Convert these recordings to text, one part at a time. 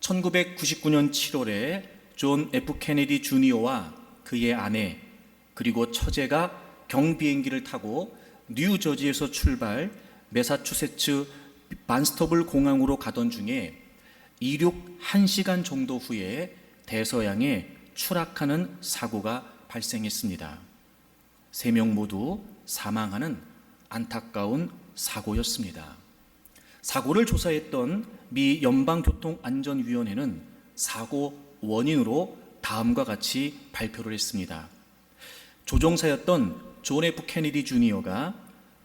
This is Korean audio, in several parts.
1999년 7월에 존 F 케네디 주니어와 그의 아내 그리고 처제가 경비행기를 타고 뉴저지에서 출발 매사추세츠 반스터블 공항으로 가던 중에 이륙 1시간 정도 후에 대서양에 추락하는 사고가 발생했습니다. 3명 모두 사망하는 안타까운 사고였습니다. 사고를 조사했던 미 연방교통안전위원회는 사고 원인으로 다음과 같이 발표를 했습니다. 조종사였던 존 F 케네디 주니어가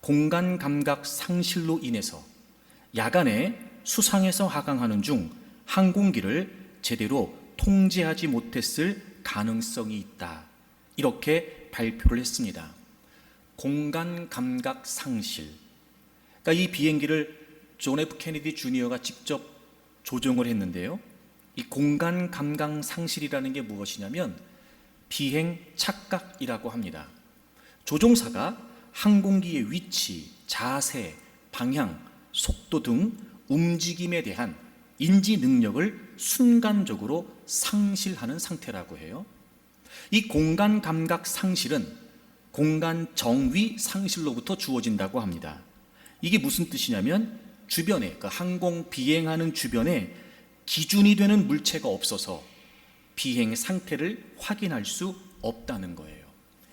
공간 감각 상실로 인해서 야간에 수상에서 하강하는 중 항공기를 제대로 통제하지 못했을 가능성이 있다. 이렇게 발표를 했습니다. 공간 감각 상실. 그러니까 이 비행기를 존 F 케네디 주니어가 직접 조종을 했는데요. 이 공간 감각 상실이라는 게 무엇이냐면 비행 착각이라고 합니다. 조종사가 항공기의 위치, 자세, 방향, 속도 등 움직임에 대한 인지 능력을 순간적으로 상실하는 상태라고 해요. 이 공간 감각 상실은 공간 정위 상실로부터 주어진다고 합니다. 이게 무슨 뜻이냐면 주변에, 그러니까 항공 비행하는 주변에 기준이 되는 물체가 없어서 비행 상태를 확인할 수 없다는 거예요.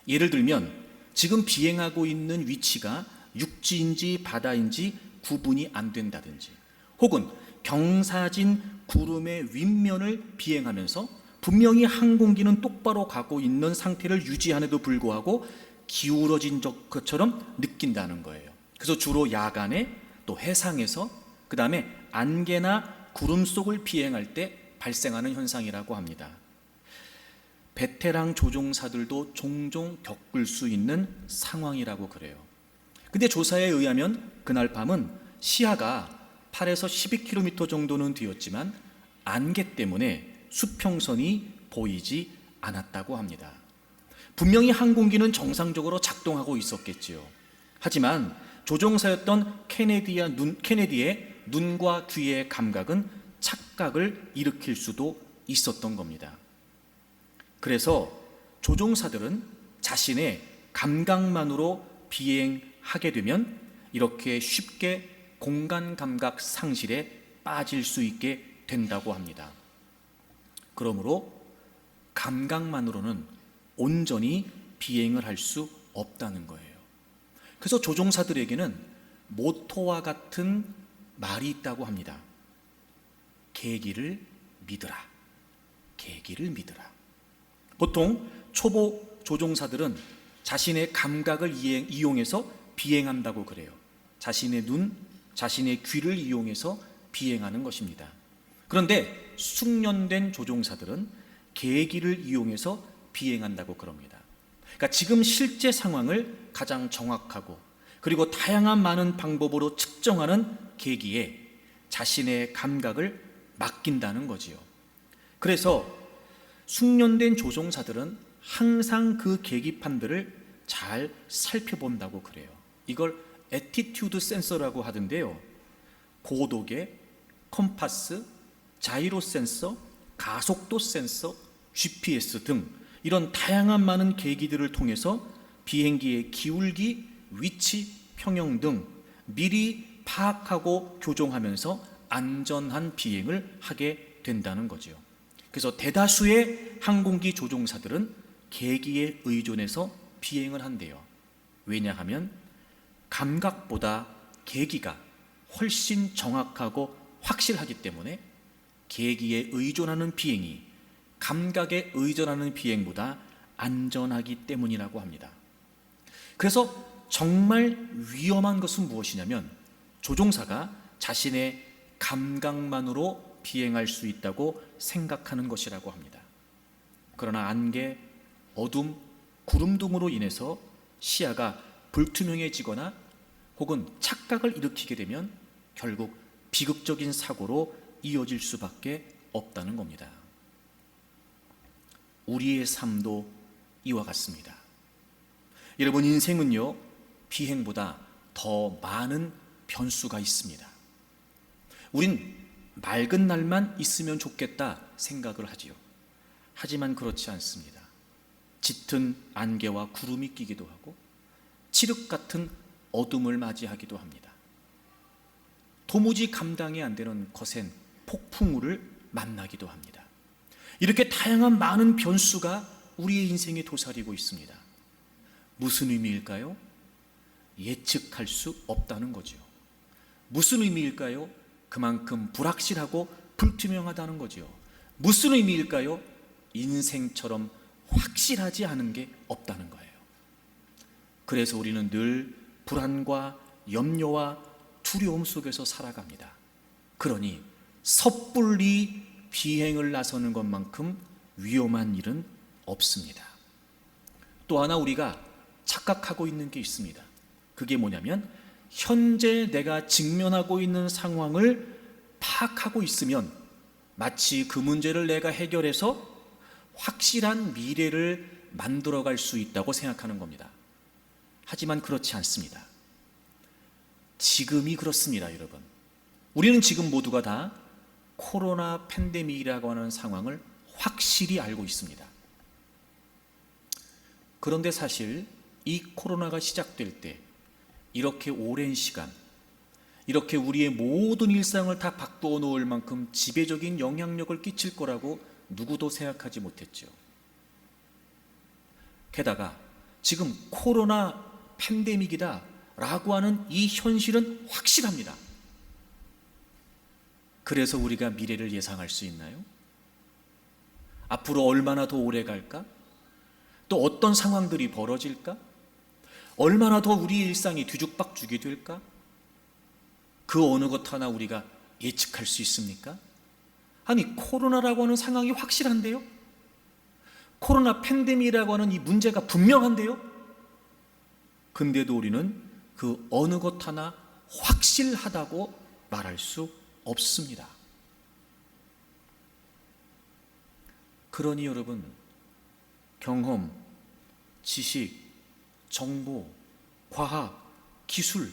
예를 들면 지금 비행하고 있는 위치가 육지인지 바다인지 구분이 안 된다든지, 혹은 경사진 구름의 윗면을 비행하면서 분명히 항공기는 똑바로 가고 있는 상태를 유지하는데도 불구하고 기울어진 것처럼 느낀다는 거예요. 그래서 주로 야간에 또 해상에서 그 다음에 안개나 구름 속을 비행할 때 발생하는 현상이라고 합니다. 베테랑 조종사들도 종종 겪을 수 있는 상황이라고 그래요. 근데 조사에 의하면 그날 밤은 시야가 8에서 12km 정도는 되었지만 안개 때문에 수평선이 보이지 않았다고 합니다. 분명히 항공기는 정상적으로 작동하고 있었겠지요. 하지만 조종사였던 케네디의 눈과 귀의 감각은 착각을 일으킬 수도 있었던 겁니다. 그래서 조종사들은 자신의 감각만으로 비행하게 되면 이렇게 쉽게 공간 감각 상실에 빠질 수 있게 된다고 합니다. 그러므로 감각만으로는 온전히 비행을 할 수 없다는 거예요. 그래서 조종사들에게는 모토와 같은 말이 있다고 합니다. 계기를 믿으라. 계기를 믿으라. 보통 초보 조종사들은 자신의 감각을 이용해서 비행한다고 그래요. 자신의 눈, 자신의 귀를 이용해서 비행하는 것입니다. 그런데 숙련된 조종사들은 계기를 이용해서 비행한다고 그럽니다. 그러니까 지금 실제 상황을 가장 정확하고 그리고 다양한 많은 방법으로 측정하는 계기에 자신의 감각을 맡긴다는 거지요. 그래서 숙련된 조종사들은 항상 그 계기판들을 잘 살펴본다고 그래요. 이걸 애티튜드 센서라고 하던데요. 고도계, 컴파스, 자이로 센서, 가속도 센서, GPS 등 이런 다양한 많은 계기들을 통해서 비행기의 기울기, 위치, 평형 등 미리 파악하고 교정하면서 안전한 비행을 하게 된다는 거죠. 그래서 대다수의 항공기 조종사들은 계기에 의존해서 비행을 한대요. 왜냐하면 감각보다 계기가 훨씬 정확하고 확실하기 때문에 계기에 의존하는 비행이 감각에 의존하는 비행보다 안전하기 때문이라고 합니다. 그래서 정말 위험한 것은 무엇이냐면 조종사가 자신의 감각만으로 비행할 수 있다고 생각하는 것이라고 합니다. 그러나 안개, 어둠, 구름 등으로 인해서 시야가 불투명해지거나 혹은 착각을 일으키게 되면 결국 비극적인 사고로 이어질 수밖에 없다는 겁니다. 우리의 삶도 이와 같습니다. 여러분, 인생은요, 비행보다 더 많은 변수가 있습니다. 우린 맑은 날만 있으면 좋겠다 생각을 하지요. 하지만 그렇지 않습니다. 짙은 안개와 구름이 끼기도 하고 칠흑 같은 어둠을 맞이하기도 합니다. 도무지 감당이 안 되는 거센 폭풍우를 만나기도 합니다. 이렇게 다양한 많은 변수가 우리의 인생에 도사리고 있습니다. 무슨 의미일까요? 예측할 수 없다는 거죠. 무슨 의미일까요? 그만큼 불확실하고 불투명하다는 거죠. 무슨 의미일까요? 인생처럼 확실하지 않은 게 없다는 거예요. 그래서 우리는 늘 불안과 염려와 두려움 속에서 살아갑니다. 그러니 섣불리 비행을 나서는 것만큼 위험한 일은 없습니다. 또 하나 우리가 착각하고 있는 게 있습니다. 그게 뭐냐면 현재 내가 직면하고 있는 상황을 파악하고 있으면 마치 그 문제를 내가 해결해서 확실한 미래를 만들어갈 수 있다고 생각하는 겁니다. 하지만 그렇지 않습니다. 지금이 그렇습니다, 여러분. 우리는 지금 모두가 다 코로나 팬데믹이라고 하는 상황을 확실히 알고 있습니다. 그런데 사실 이 코로나가 시작될 때 이렇게 오랜 시간, 이렇게 우리의 모든 일상을 다 바꾸어 놓을 만큼 지배적인 영향력을 끼칠 거라고 누구도 생각하지 못했죠. 게다가 지금 코로나 팬데믹이다 라고 하는 이 현실은 확실합니다. 그래서 우리가 미래를 예상할 수 있나요? 앞으로 얼마나 더 오래 갈까? 또 어떤 상황들이 벌어질까? 얼마나 더 우리의 일상이 뒤죽박죽이 될까? 그 어느 것 하나 우리가 예측할 수 있습니까? 아니, 코로나라고 하는 상황이 확실한데요? 코로나 팬데믹이라고 하는 이 문제가 분명한데요? 근데도 우리는 그 어느 것 하나 확실하다고 말할 수 없습니다. 그러니 여러분, 경험, 지식, 정보, 과학, 기술,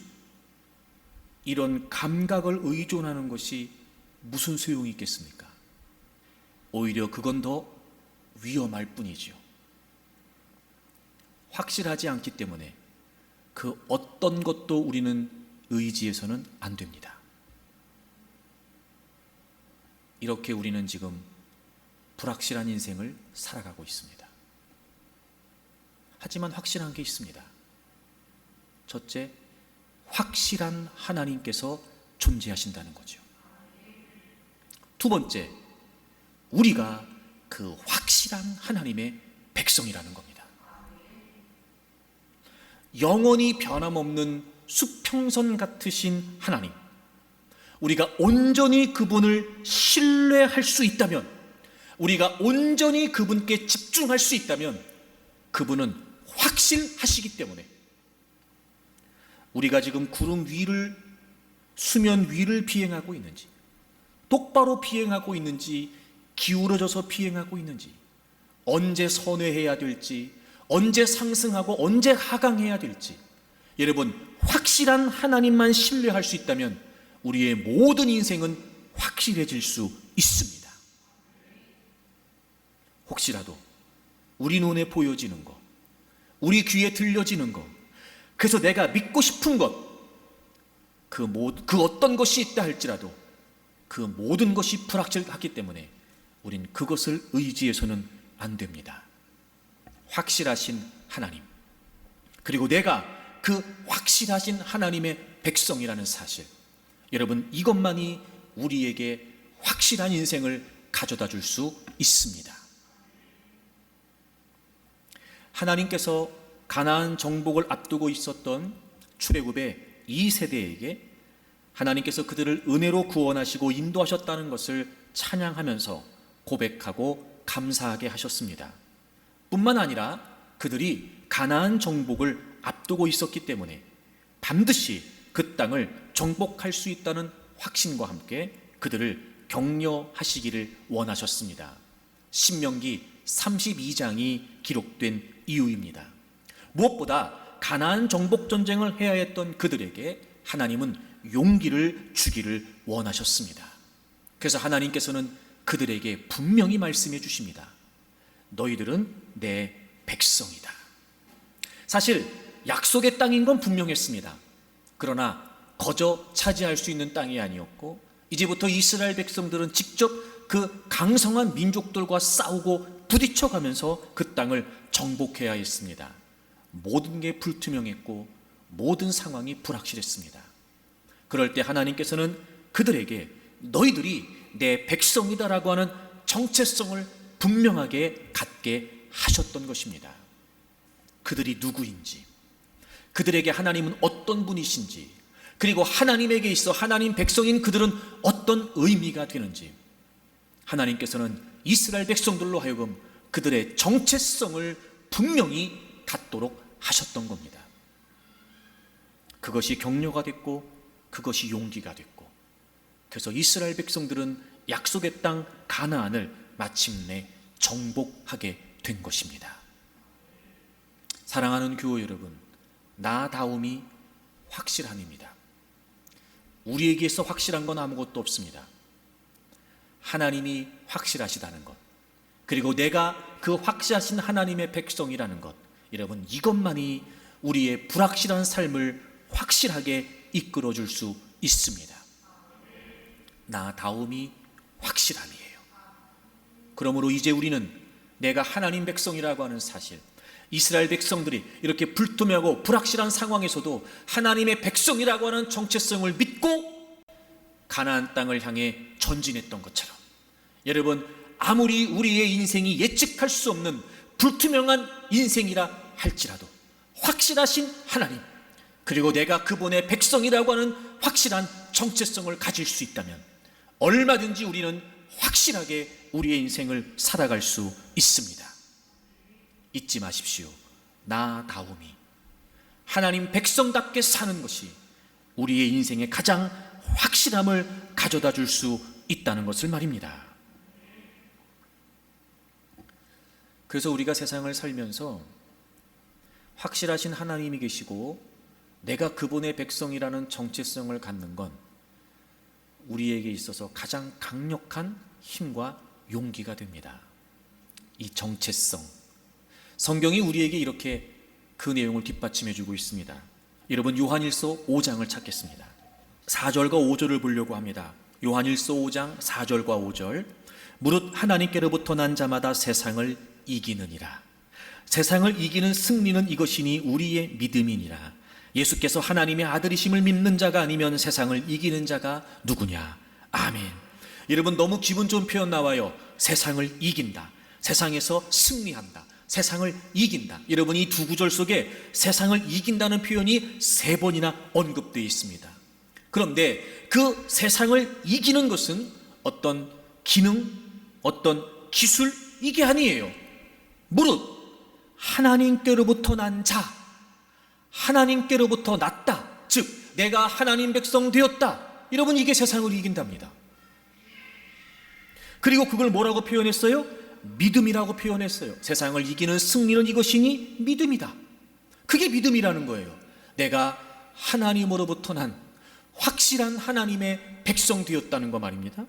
이런 감각을 의존하는 것이 무슨 소용이 있겠습니까? 오히려 그건 더 위험할 뿐이지요. 확실하지 않기 때문에 그 어떤 것도 우리는 의지해서는 안 됩니다. 이렇게 우리는 지금 불확실한 인생을 살아가고 있습니다. 하지만 확실한 게 있습니다. 첫째, 확실한 하나님께서 존재하신다는 거죠. 두 번째, 우리가 그 확실한 하나님의 백성이라는 겁니다. 영원히 변함없는 수평선 같으신 하나님, 우리가 온전히 그분을 신뢰할 수 있다면, 우리가 온전히 그분께 집중할 수 있다면 그분은 확실하시기 때문에 우리가 지금 구름 위를, 수면 위를 비행하고 있는지, 똑바로 비행하고 있는지, 기울어져서 비행하고 있는지, 언제 선회해야 될지, 언제 상승하고 언제 하강해야 될지, 여러분, 확실한 하나님만 신뢰할 수 있다면 우리의 모든 인생은 확실해질 수 있습니다. 혹시라도 우리 눈에 보여지는 것, 우리 귀에 들려지는 것, 그래서 내가 믿고 싶은 것, 그 어떤 것이 있다 할지라도 그 모든 것이 불확실하기 때문에 우린 그것을 의지해서는 안 됩니다. 확실하신 하나님, 그리고 내가 그 확실하신 하나님의 백성이라는 사실, 여러분, 이것만이 우리에게 확실한 인생을 가져다 줄 수 있습니다. 하나님께서 가나안 정복을 앞두고 있었던 출애굽의 2세대에게 하나님께서 그들을 은혜로 구원하시고 인도하셨다는 것을 찬양하면서 고백하고 감사하게 하셨습니다. 뿐만 아니라 그들이 가나안 정복을 앞두고 있었기 때문에 반드시 그 땅을 정복할 수 있다는 확신과 함께 그들을 격려하시기를 원하셨습니다. 신명기 32장이 기록된 이유입니다. 무엇보다 가나안 정복 전쟁을 해야 했던 그들에게 하나님은 용기를 주기를 원하셨습니다. 그래서 하나님께서는 그들에게 분명히 말씀해 주십니다. 너희들은 내 백성이다. 사실 약속의 땅인 건 분명했습니다. 그러나 거저 차지할 수 있는 땅이 아니었고, 이제부터 이스라엘 백성들은 직접 그 강성한 민족들과 싸우고 부딪혀가면서 그 땅을 정복해야 했습니다. 모든 게 불투명했고 모든 상황이 불확실했습니다. 그럴 때 하나님께서는 그들에게 너희들이 내 백성이다라고 하는 정체성을 분명하게 갖게 하셨던 것입니다. 그들이 누구인지, 그들에게 하나님은 어떤 분이신지, 그리고 하나님에게 있어 하나님 백성인 그들은 어떤 의미가 되는지, 하나님께서는 이스라엘 백성들로 하여금 그들의 정체성을 분명히 갖도록 하셨던 겁니다. 그것이 격려가 됐고 그것이 용기가 됐고, 그래서 이스라엘 백성들은 약속의 땅 가나안을 마침내 정복하게 된 것입니다. 사랑하는 교회 여러분, 나다움이 확실함입니다. 우리에게서 확실한 건 아무것도 없습니다. 하나님이 확실하시다는 것, 그리고 내가 그 확실하신 하나님의 백성이라는 것, 여러분, 이것만이 우리의 불확실한 삶을 확실하게 이끌어줄 수 있습니다. 나다움이 확실함이에요. 그러므로 이제 우리는 내가 하나님 백성이라고 하는 사실, 이스라엘 백성들이 이렇게 불투명하고 불확실한 상황에서도 하나님의 백성이라고 하는 정체성을 믿고 가나안 땅을 향해 전진했던 것처럼, 여러분, 아무리 우리의 인생이 예측할 수 없는 불투명한 인생이라 할지라도 확실하신 하나님, 그리고 내가 그분의 백성이라고 하는 확실한 정체성을 가질 수 있다면 얼마든지 우리는 확실하게 우리의 인생을 살아갈 수 있습니다. 잊지 마십시오. 나다움이 하나님 백성답게 사는 것이 우리의 인생의 가장 확실함을 가져다 줄 수 있다는 것을 말입니다. 그래서 우리가 세상을 살면서 확실하신 하나님이 계시고 내가 그분의 백성이라는 정체성을 갖는 건 우리에게 있어서 가장 강력한 힘과 용기가 됩니다. 이 정체성, 성경이 우리에게 이렇게 그 내용을 뒷받침해 주고 있습니다. 여러분, 요한일서 5장을 찾겠습니다. 4절과 5절을 보려고 합니다. 요한일서 5장 4절과 5절. 무릇 하나님께로부터 난 자마다 세상을 이기느니라. 세상을 이기는 승리는 이것이니 우리의 믿음이니라. 예수께서 하나님의 아들이심을 믿는 자가 아니면 세상을 이기는 자가 누구냐. 아멘. 여러분, 너무 기분 좋은 표현 나와요. 세상을 이긴다, 세상에서 승리한다, 세상을 이긴다. 여러분, 이 두 구절 속에 세상을 이긴다는 표현이 3번이나 언급되어 있습니다. 그런데 그 세상을 이기는 것은 어떤 기능, 어떤 기술, 이게 아니에요. 무릇 하나님께로부터 난 자, 하나님께로부터 났다, 즉 내가 하나님 백성 되었다. 여러분, 이게 세상을 이긴답니다. 그리고 그걸 뭐라고 표현했어요? 믿음이라고 표현했어요. 세상을 이기는 승리는 이것이니 믿음이다. 그게 믿음이라는 거예요. 내가 하나님으로부터 난 확실한 하나님의 백성 되었다는 거 말입니다.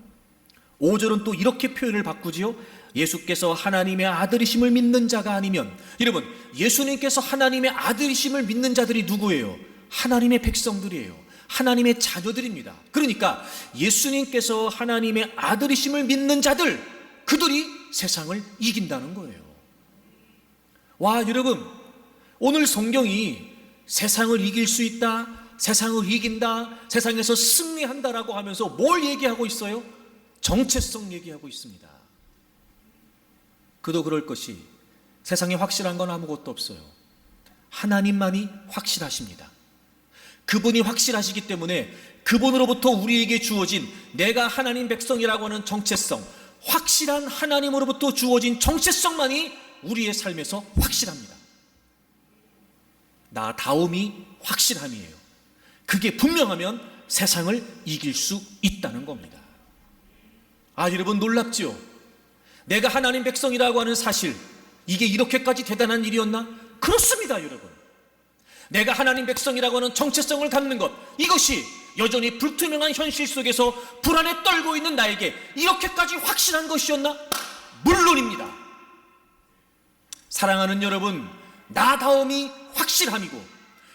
5절은 또 이렇게 표현을 바꾸지요. 예수께서 하나님의 아들이심을 믿는 자가 아니면, 여러분, 예수님께서 하나님의 아들이심을 믿는 자들이 누구예요? 하나님의 백성들이에요. 하나님의 자녀들입니다. 그러니까 예수님께서 하나님의 아들이심을 믿는 자들, 그들이 세상을 이긴다는 거예요. 와, 여러분, 오늘 성경이 세상을 이길 수 있다, 세상을 이긴다, 세상에서 승리한다라고 하면서 뭘 얘기하고 있어요? 정체성 얘기하고 있습니다. 그도 그럴 것이 세상에 확실한 건 아무것도 없어요. 하나님만이 확실하십니다. 그분이 확실하시기 때문에 그분으로부터 우리에게 주어진 내가 하나님 백성이라고 하는 정체성, 확실한 하나님으로부터 주어진 정체성만이 우리의 삶에서 확실합니다. 나다움이 확실함이에요. 그게 분명하면 세상을 이길 수 있다는 겁니다. 아, 여러분, 놀랍지요? 내가 하나님 백성이라고 하는 사실, 이게 이렇게까지 대단한 일이었나? 그렇습니다, 여러분. 내가 하나님 백성이라고 하는 정체성을 갖는 것, 이것이 여전히 불투명한 현실 속에서 불안에 떨고 있는 나에게 이렇게까지 확실한 것이었나? 물론입니다. 사랑하는 여러분, 나다움이 확실함이고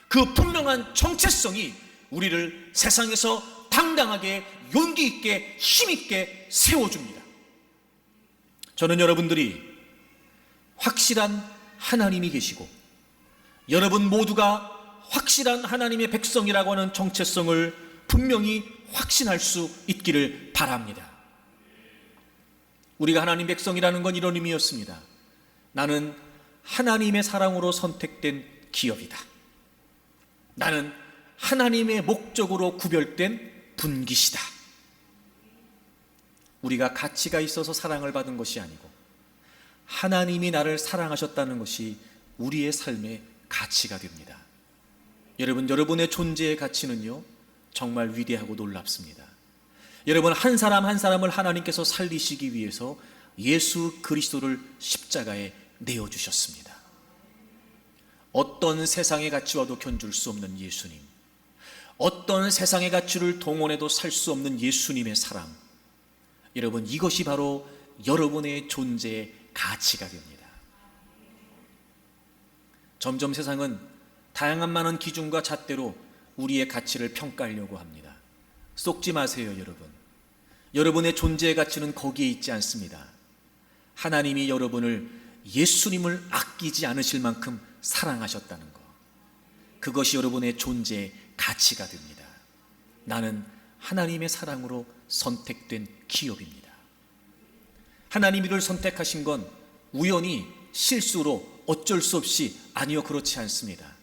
그 분명한 정체성이 우리를 세상에서 당당하게 용기 있게 힘 있게 세워줍니다. 저는 여러분들이 확실한 하나님이 계시고 여러분 모두가 확실한 하나님의 백성이라고 하는 정체성을 분명히 확신할 수 있기를 바랍니다. 우리가 하나님 백성이라는 건 이런 의미였습니다. 나는 하나님의 사랑으로 선택된 기업이다. 나는 하나님의 목적으로 구별된 분깃이다. 우리가 가치가 있어서 사랑을 받은 것이 아니고 하나님이 나를 사랑하셨다는 것이 우리의 삶의 가치가 됩니다. 여러분, 여러분의 존재의 가치는요 정말 위대하고 놀랍습니다. 여러분, 한 사람 한 사람을 하나님께서 살리시기 위해서 예수 그리스도를 십자가에 내어주셨습니다. 어떤 세상의 가치와도 견줄 수 없는 예수님, 어떤 세상의 가치를 동원해도 살 수 없는 예수님의 사랑, 여러분, 이것이 바로 여러분의 존재의 가치가 됩니다. 점점 세상은 다양한 많은 기준과 잣대로 우리의 가치를 평가하려고 합니다. 속지 마세요, 여러분. 여러분의 존재의 가치는 거기에 있지 않습니다. 하나님이 여러분을, 예수님을 아끼지 않으실 만큼 사랑하셨다는 것, 그것이 여러분의 존재의 가치가 됩니다. 나는 하나님의 사랑으로 선택된 기업입니다. 하나님이를 선택하신 건 우연히 실수로 어쩔 수 없이, 아니요, 그렇지 않습니다.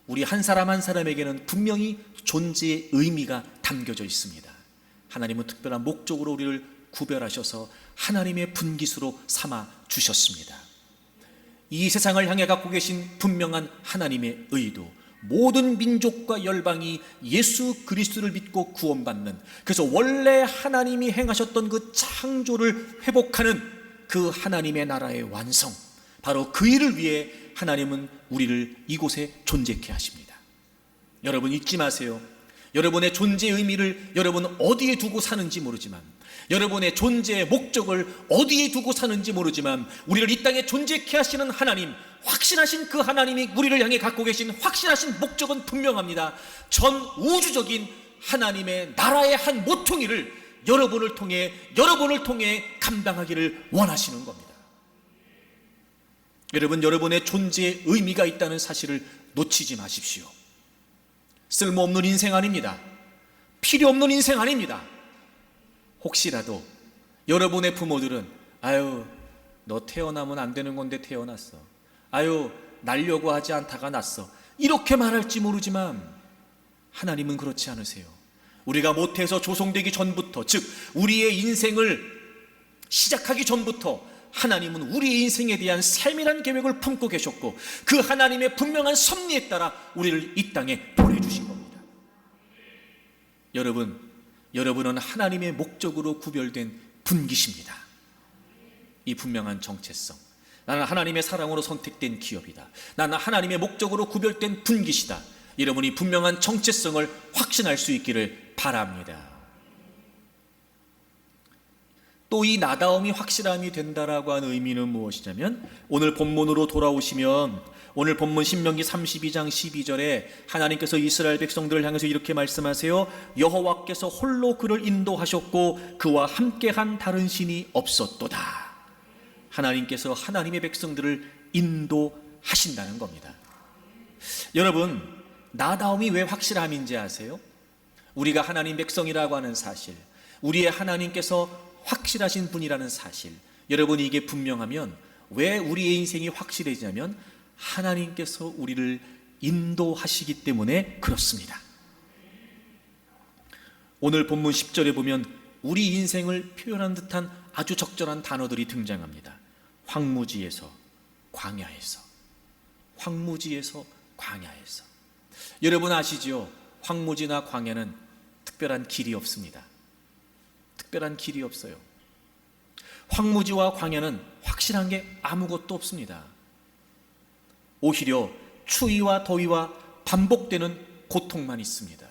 우리 한 사람 한 사람에게는 분명히 존재의 의미가 담겨져 있습니다. 하나님은 특별한 목적으로 우리를 구별하셔서 하나님의 분깃으로 삼아 주셨습니다. 이 세상을 향해 갖고 계신 분명한 하나님의 의도, 모든 민족과 열방이 예수 그리스도를 믿고 구원받는, 그래서 원래 하나님이 행하셨던 그 창조를 회복하는 그 하나님의 나라의 완성, 바로 그 일을 위해 하나님은 우리를 이곳에 존재케 하십니다. 여러분, 잊지 마세요. 여러분의 존재의 의미를 여러분 어디에 두고 사는지 모르지만, 여러분의 존재의 목적을 어디에 두고 사는지 모르지만, 우리를 이 땅에 존재케 하시는 하나님, 확신하신 그 하나님이 우리를 향해 갖고 계신 확신하신 목적은 분명합니다. 전 우주적인 하나님의 나라의 한 모퉁이를 여러분을 통해 감당하기를 원하시는 겁니다. 여러분, 여러분의 존재의 의미가 있다는 사실을 놓치지 마십시오. 쓸모없는 인생 아닙니다. 필요 없는 인생 아닙니다. 혹시라도 여러분의 부모들은, 아유, 너 태어나면 안 되는 건데 태어났어, 아유, 날려고 하지 않다가 났어, 이렇게 말할지 모르지만 하나님은 그렇지 않으세요. 우리가 모태에서 조성되기 전부터, 즉 우리의 인생을 시작하기 전부터 하나님은 우리의 인생에 대한 세밀한 계획을 품고 계셨고, 그 하나님의 분명한 섭리에 따라 우리를 이 땅에 보내주신 겁니다. 여러분은 하나님의 목적으로 구별된 분깃입니다. 이 분명한 정체성, 나는 하나님의 사랑으로 선택된 기업이다, 나는 하나님의 목적으로 구별된 분깃이다, 여러분이 분명한 정체성을 확신할 수 있기를 바랍니다. 또 이 나다움이 확실함이 된다라고 하는 의미는 무엇이냐면, 오늘 본문으로 돌아오시면 오늘 본문 신명기 32장 12절에 하나님께서 이스라엘 백성들을 향해서 이렇게 말씀하세요. 여호와께서 홀로 그를 인도하셨고 그와 함께한 다른 신이 없었도다. 하나님께서 하나님의 백성들을 인도하신다는 겁니다. 여러분, 나다움이 왜 확실함인지 아세요? 우리가 하나님 백성이라고 하는 사실, 우리의 하나님께서 확실하신 분이라는 사실, 여러분이 이게 분명하면 왜 우리의 인생이 확실해지냐면 하나님께서 우리를 인도하시기 때문에 그렇습니다. 오늘 본문 10절에 보면 우리 인생을 표현한 듯한 아주 적절한 단어들이 등장합니다. 황무지에서 광야에서, 황무지에서 광야에서. 여러분 아시죠? 황무지나 광야는 특별한 길이 없습니다. 특별한 길이 없어요. 황무지와 광야는 확실한 게 아무것도 없습니다. 오히려 추위와 더위와 반복되는 고통만 있습니다.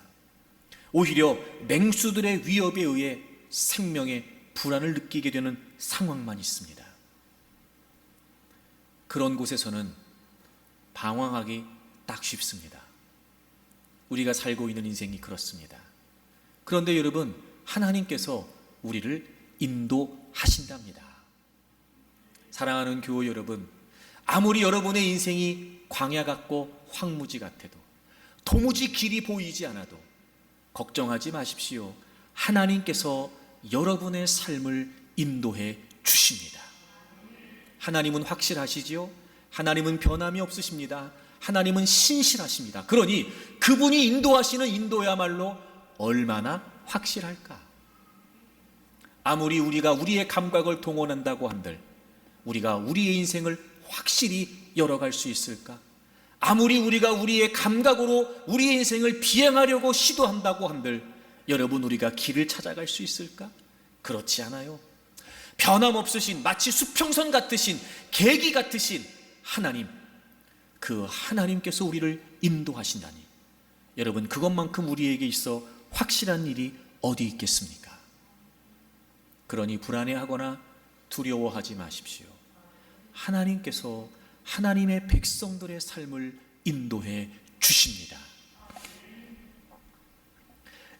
오히려 맹수들의 위협에 의해 생명의 불안을 느끼게 되는 상황만 있습니다. 그런 곳에서는 방황하기 딱 쉽습니다. 우리가 살고 있는 인생이 그렇습니다. 그런데 여러분, 하나님께서 우리를 인도하신답니다. 사랑하는 교우 여러분, 아무리 여러분의 인생이 광야 같고 황무지 같아도, 도무지 길이 보이지 않아도 걱정하지 마십시오. 하나님께서 여러분의 삶을 인도해 주십니다. 하나님은 확실하시지요? 하나님은 변함이 없으십니다. 하나님은 신실하십니다. 그러니 그분이 인도하시는 인도야말로 얼마나 확실할까? 아무리 우리가 우리의 감각을 동원한다고 한들 우리가 우리의 인생을 확실히 열어갈 수 있을까? 아무리 우리가 우리의 감각으로 우리의 인생을 비행하려고 시도한다고 한들 여러분, 우리가 길을 찾아갈 수 있을까? 그렇지 않아요. 변함없으신, 마치 수평선 같으신, 계기 같으신 하나님, 그 하나님께서 우리를 인도하신다니, 여러분, 그것만큼 우리에게 있어 확실한 일이 어디 있겠습니까? 그러니 불안해하거나 두려워하지 마십시오. 하나님께서 하나님의 백성들의 삶을 인도해 주십니다.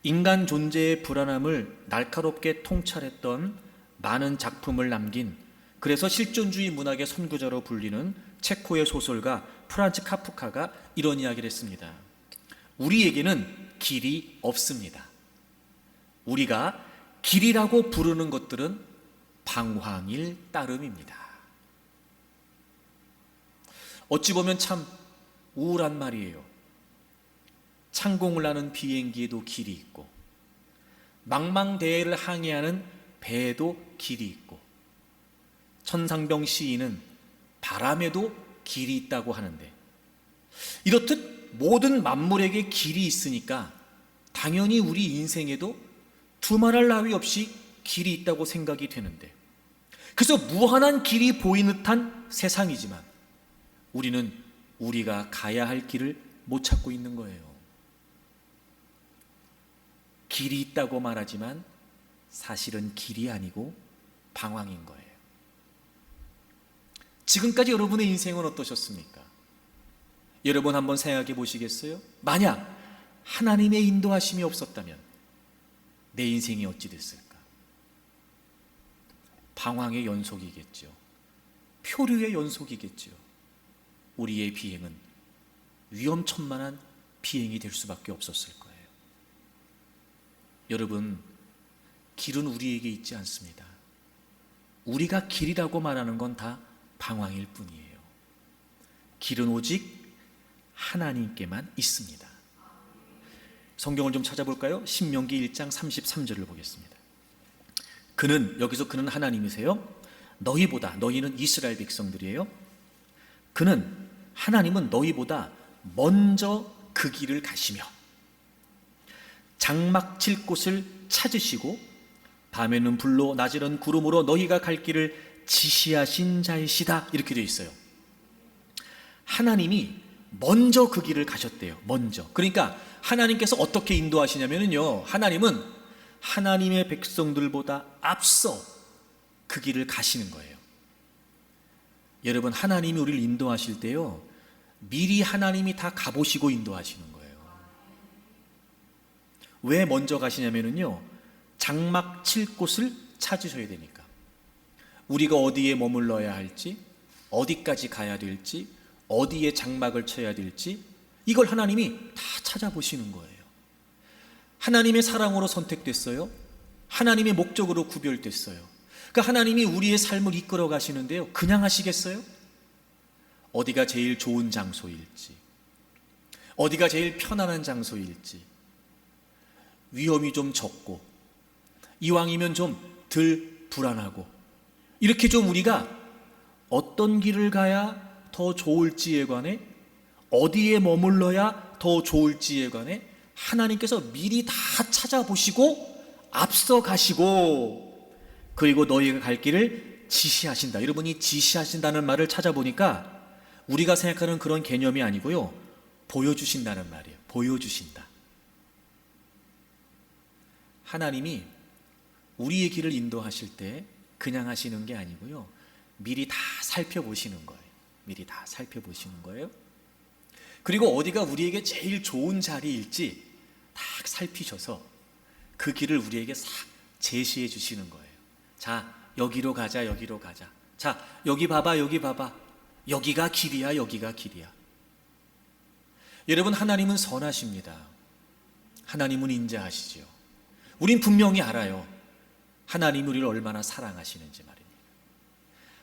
인간 존재의 불안함을 날카롭게 통찰했던 많은 작품을 남긴, 그래서 실존주의 문학의 선구자로 불리는 체코의 소설가 프란츠 카프카가 이런 이야기를 했습니다. 우리에게는 길이 없습니다. 우리가 길이라고 부르는 것들은 방황일 따름입니다. 어찌 보면 참 우울한 말이에요. 창공을 하는 비행기에도 길이 있고, 망망대해를 항해하는 배에도 길이 있고, 천상병 시인은 바람에도 길이 있다고 하는데, 이렇듯 모든 만물에게 길이 있으니까 당연히 우리 인생에도 두말할 나위 없이 길이 있다고 생각이 되는데, 그래서 무한한 길이 보이는 듯한 세상이지만 우리는 우리가 가야 할 길을 못 찾고 있는 거예요. 길이 있다고 말하지만 사실은 길이 아니고 방황인 거예요. 지금까지 여러분의 인생은 어떠셨습니까? 여러분 한번 생각해 보시겠어요? 만약 하나님의 인도하심이 없었다면 내 인생이 어찌 됐을까? 방황의 연속이겠죠. 표류의 연속이겠죠. 우리의 비행은 위험천만한 비행이 될 수밖에 없었을 거예요. 여러분, 길은 우리에게 있지 않습니다. 우리가 길이라고 말하는 건 다 방황일 뿐이에요. 길은 오직 하나님께만 있습니다. 성경을 좀 찾아볼까요? 신명기 1장 33절을 보겠습니다. 여기서 그는 하나님이세요. 너희보다, 너희는 이스라엘 백성들이에요. 하나님은 너희보다 먼저 그 길을 가시며 장막 칠 곳을 찾으시고 밤에는 불로 낮에는 구름으로 너희가 갈 길을 지시하신 자이시다. 이렇게 되어 있어요. 하나님이 먼저 그 길을 가셨대요. 먼저. 그러니까 하나님께서 어떻게 인도하시냐면요, 하나님은 하나님의 백성들보다 앞서 그 길을 가시는 거예요. 여러분, 하나님이 우리를 인도하실 때요, 미리 하나님이 다 가보시고 인도하시는 거예요. 왜 먼저 가시냐면요, 장막 칠 곳을 찾으셔야 되니까. 우리가 어디에 머물러야 할지, 어디까지 가야 될지, 어디에 장막을 쳐야 될지, 이걸 하나님이 다 찾아보시는 거예요. 하나님의 사랑으로 선택됐어요. 하나님의 목적으로 구별됐어요. 그러니까 하나님이 우리의 삶을 이끌어 가시는데요, 그냥 하시겠어요? 어디가 제일 좋은 장소일지, 어디가 제일 편안한 장소일지, 위험이 좀 적고 이왕이면 좀 덜 불안하고, 이렇게 좀 우리가 어떤 길을 가야 더 좋을지에 관해, 어디에 머물러야 더 좋을지에 관해 하나님께서 미리 다 찾아보시고 앞서 가시고, 그리고 너희가 갈 길을 지시하신다. 여러분이 지시하신다는 말을 찾아보니까 우리가 생각하는 그런 개념이 아니고요, 보여주신다는 말이에요. 보여주신다. 하나님이 우리의 길을 인도하실 때 그냥 하시는 게 아니고요. 미리 다 살펴보시는 거예요. 미리 다 살펴보시는 거예요. 그리고 어디가 우리에게 제일 좋은 자리일지 딱 살피셔서 그 길을 우리에게 싹 제시해 주시는 거예요. 자, 여기로 가자, 여기로 가자. 자, 여기 봐봐, 여기 봐봐. 여기가 길이야, 여기가 길이야. 여러분, 하나님은 선하십니다. 하나님은 인자하시지요. 우린 분명히 알아요. 하나님이 우리를 얼마나 사랑하시는지 말입니다.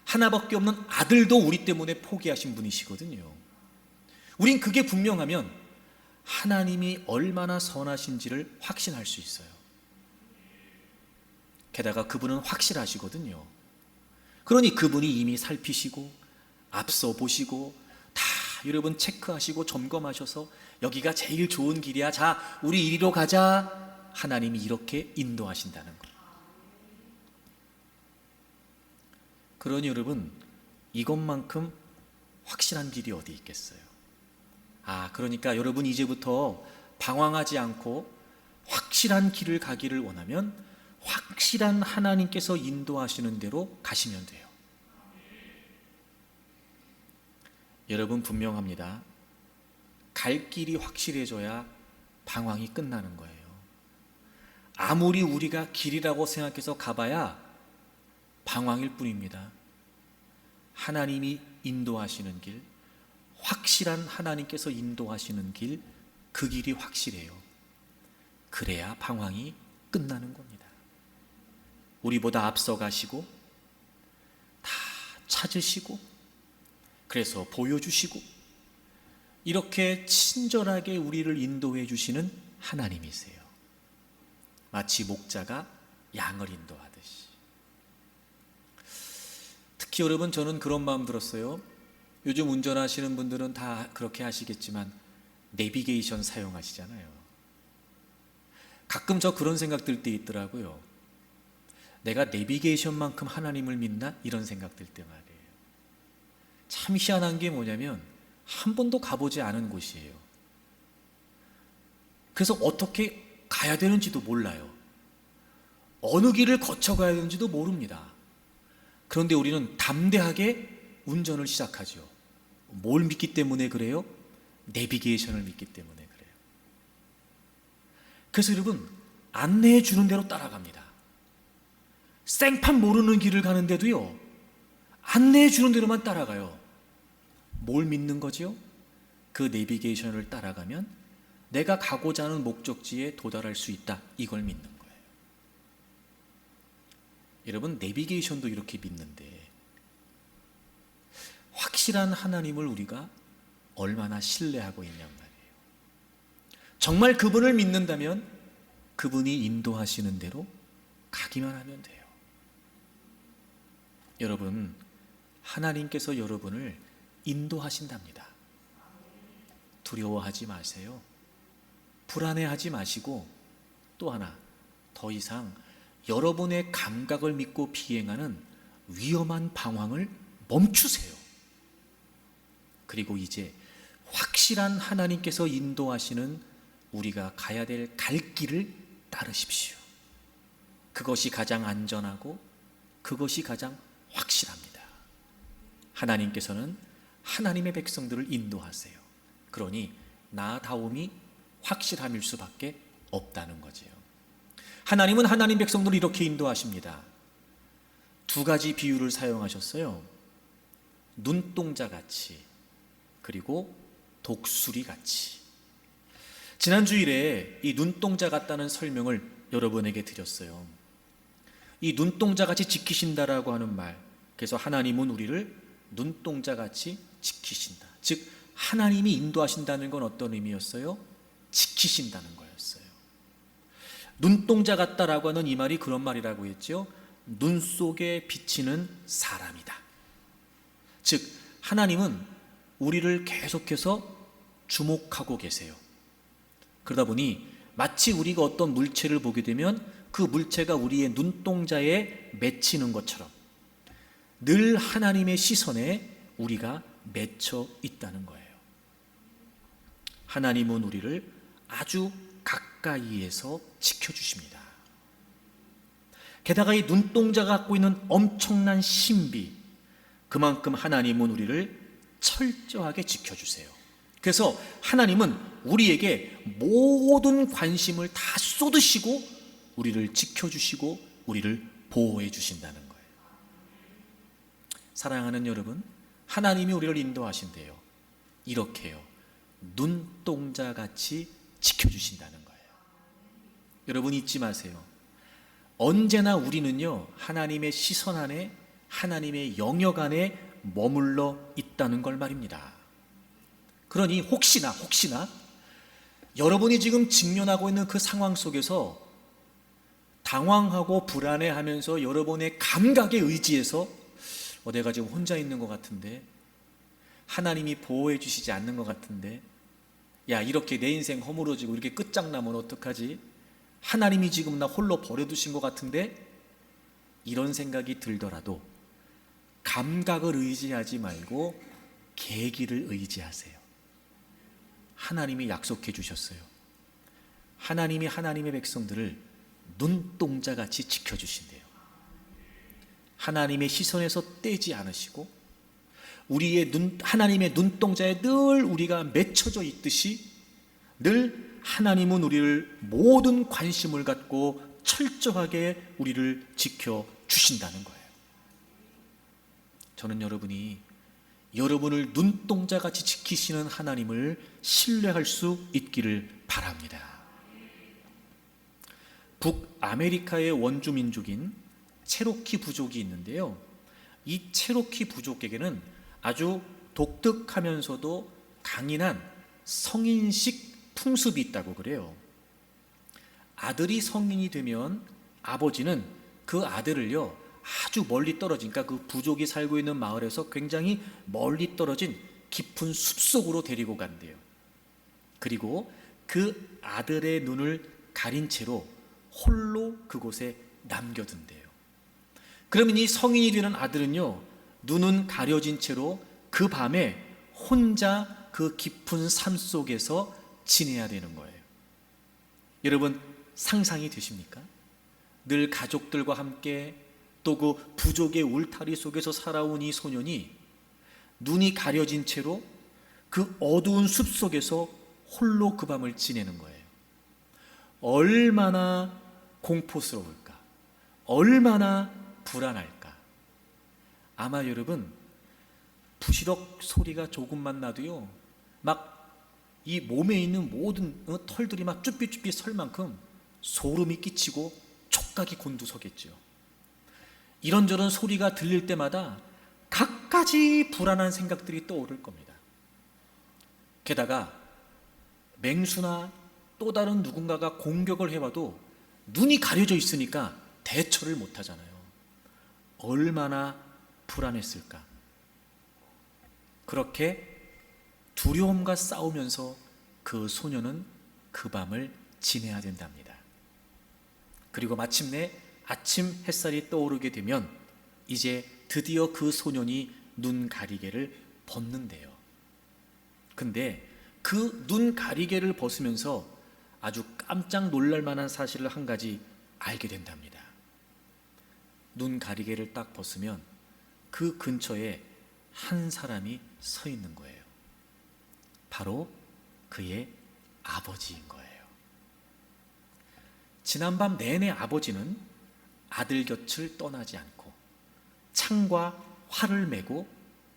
하나밖에 없는 아들도 우리 때문에 포기하신 분이시거든요. 우린 그게 분명하면 하나님이 얼마나 선하신지를 확신할 수 있어요. 게다가 그분은 확실하시거든요. 그러니 그분이 이미 살피시고 앞서 보시고 다 여러분 체크하시고 점검하셔서 여기가 제일 좋은 길이야. 자, 우리 이리로 가자. 하나님이 이렇게 인도하신다는 거예요. 그러니 여러분, 이것만큼 확실한 길이 어디 있겠어요? 그러니까 여러분 이제부터 방황하지 않고 확실한 길을 가기를 원하면 확실한 하나님께서 인도하시는 대로 가시면 돼요. 여러분 분명합니다. 갈 길이 확실해져야 방황이 끝나는 거예요. 아무리 우리가 길이라고 생각해서 가봐야 방황일 뿐입니다. 하나님이 인도하시는 길, 확실한 하나님께서 인도하시는 길, 그 길이 확실해요. 그래야 방황이 끝나는 겁니다. 우리보다 앞서 가시고 다 찾으시고 그래서 보여주시고 이렇게 친절하게 우리를 인도해 주시는 하나님이세요. 마치 목자가 양을 인도하듯이. 특히 여러분, 저는 그런 마음 들었어요. 요즘 운전하시는 분들은 다 그렇게 하시겠지만 내비게이션 사용하시잖아요. 가끔 저 그런 생각 들 때 있더라고요. 내가 내비게이션만큼 하나님을 믿나? 이런 생각 들 때 말이에요. 참 희한한 게 뭐냐면 한 번도 가보지 않은 곳이에요. 그래서 어떻게 가야 되는지도 몰라요. 어느 길을 거쳐가야 되는지도 모릅니다. 그런데 우리는 담대하게 운전을 시작하죠. 뭘 믿기 때문에 그래요? 내비게이션을 믿기 때문에 그래요. 그래서 여러분, 안내해 주는 대로 따라갑니다. 생판 모르는 길을 가는데도요, 안내해 주는 대로만 따라가요. 뭘 믿는 거죠? 그 내비게이션을 따라가면 내가 가고자 하는 목적지에 도달할 수 있다. 이걸 믿는 거예요. 여러분, 내비게이션도 이렇게 믿는데 확실한 하나님을 우리가 얼마나 신뢰하고 있냔 말이에요. 정말 그분을 믿는다면 그분이 인도하시는 대로 가기만 하면 돼요. 여러분, 하나님께서 여러분을 인도하신답니다. 두려워하지 마세요. 불안해하지 마시고 또 하나, 더 이상 여러분의 감각을 믿고 비행하는 위험한 방황을 멈추세요. 그리고 이제 확실한 하나님께서 인도하시는 우리가 가야 될 갈 길을 따르십시오. 그것이 가장 안전하고 그것이 가장 확실합니다. 하나님께서는 하나님의 백성들을 인도하세요. 그러니 나다움이 확실함일 수밖에 없다는 거지요. 하나님은 하나님 백성들을 이렇게 인도하십니다. 두 가지 비유를 사용하셨어요. 눈동자같이 그리고 독수리같이. 지난 주일에 이 눈동자 같다는 설명을 여러분에게 드렸어요. 이 눈동자같이 지키신다라고 하는 말, 그래서 하나님은 우리를 눈동자같이 지키신다. 즉 하나님이 인도하신다는 건 어떤 의미였어요? 지키신다는 거였어요. 눈동자 같다라고 하는 이 말이 그런 말이라고 했죠. 눈 속에 비치는 사람이다. 즉 하나님은 우리를 계속해서 주목하고 계세요. 그러다 보니 마치 우리가 어떤 물체를 보게 되면 그 물체가 우리의 눈동자에 맺히는 것처럼 늘 하나님의 시선에 우리가 맺혀 있다는 거예요. 하나님은 우리를 아주 가까이에서 지켜주십니다. 게다가 이 눈동자가 갖고 있는 엄청난 신비, 그만큼 하나님은 우리를 철저하게 지켜주세요. 그래서 하나님은 우리에게 모든 관심을 다 쏟으시고 우리를 지켜주시고 우리를 보호해 주신다는 거예요. 사랑하는 여러분, 하나님이 우리를 인도하신대요. 이렇게요, 눈동자같이 지켜주신다는 거예요. 여러분 잊지 마세요. 언제나 우리는요, 하나님의 시선 안에, 하나님의 영역 안에 머물러 있다는 걸 말입니다. 그러니 혹시나 여러분이 지금 직면하고 있는 그 상황 속에서 당황하고 불안해하면서 여러분의 감각에 의지해서 내가 지금 혼자 있는 것 같은데, 하나님이 보호해 주시지 않는 것 같은데, 야, 이렇게 내 인생 허물어지고 이렇게 끝장나면 어떡하지? 하나님이 지금 나 홀로 버려두신 것 같은데, 이런 생각이 들더라도 감각을 의지하지 말고 계기를 의지하세요. 하나님이 약속해 주셨어요. 하나님이 하나님의 백성들을 눈동자같이 지켜주신대요. 하나님의 시선에서 떼지 않으시고 하나님의 눈동자에 늘 우리가 맺혀져 있듯이 늘 하나님은 우리를 모든 관심을 갖고 철저하게 우리를 지켜주신다는 거예요. 저는 여러분이 여러분을 눈동자같이 지키시는 하나님을 신뢰할 수 있기를 바랍니다. 북아메리카의 원주민족인 체로키 부족이 있는데요, 이 체로키 부족에게는 아주 독특하면서도 강인한 성인식 풍습이 있다고 그래요. 아들이 성인이 되면 아버지는 그 아들을요, 아주 멀리 떨어진, 그러니까 그 부족이 살고 있는 마을에서 굉장히 멀리 떨어진 깊은 숲속으로 데리고 간대요. 그리고 그 아들의 눈을 가린 채로 홀로 그곳에 남겨둔대요. 그러면 이 성인이 되는 아들은요, 눈은 가려진 채로 그 밤에 혼자 그 깊은 삶 속에서 지내야 되는 거예요. 여러분 상상이 되십니까? 늘 가족들과 함께 또 그 부족의 울타리 속에서 살아온 이 소년이 눈이 가려진 채로 그 어두운 숲 속에서 홀로 그 밤을 지내는 거예요. 얼마나 공포스러울까? 얼마나 불안할까? 아마 여러분 부시럭 소리가 조금만 나도요, 막 이 몸에 있는 모든 털들이 막 쭈삣쭈삣 설 만큼 소름이 끼치고 촉각이 곤두서겠죠. 이런저런 소리가 들릴 때마다 갖가지 불안한 생각들이 떠오를 겁니다. 게다가 맹수나 또 다른 누군가가 공격을 해와도 눈이 가려져 있으니까 대처를 못하잖아요. 얼마나 불안했을까. 그렇게 두려움과 싸우면서 그 소녀는 그 밤을 지내야 된답니다. 그리고 마침내 아침 햇살이 떠오르게 되면 이제 드디어 그 소년이 눈 가리개를 벗는데요. 근데 그 눈 가리개를 벗으면서 아주 깜짝 놀랄 만한 사실을 한 가지 알게 된답니다. 눈 가리개를 딱 벗으면 그 근처에 한 사람이 서 있는 거예요. 바로 그의 아버지인 거예요. 지난밤 내내 아버지는 아들 곁을 떠나지 않고 창과 활을 메고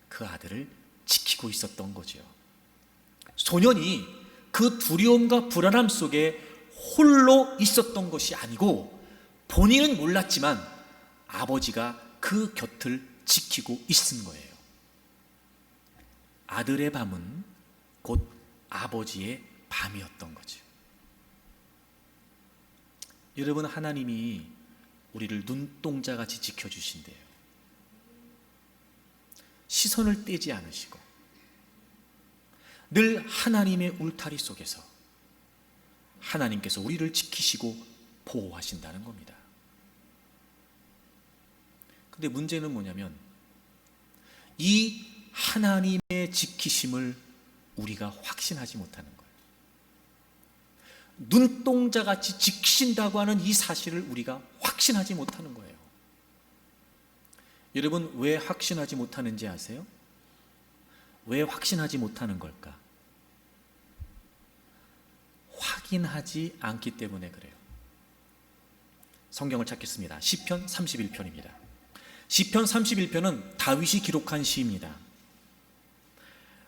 그 아들을 지키고 있었던 거죠. 소년이 그 두려움과 불안함 속에 홀로 있었던 것이 아니고 본인은 몰랐지만 아버지가 그 곁을 지키고 있은 거예요. 아들의 밤은 곧 아버지의 밤이었던 거죠. 여러분, 하나님이 우리를 눈동자같이 지켜주신대요. 시선을 떼지 않으시고 늘 하나님의 울타리 속에서 하나님께서 우리를 지키시고 보호하신다는 겁니다. 근데 문제는 뭐냐면 이 하나님의 지키심을 우리가 확신하지 못하는 거예요. 눈동자같이 지키신다고 하는 이 사실을 우리가 확신하지 못하는 거예요. 여러분, 왜 확신하지 못하는지 아세요? 왜 확신하지 못하는 걸까? 확인하지 않기 때문에 그래요. 성경을 찾겠습니다. 시편 31편입니다. 시편 31편은 다윗이 기록한 시입니다.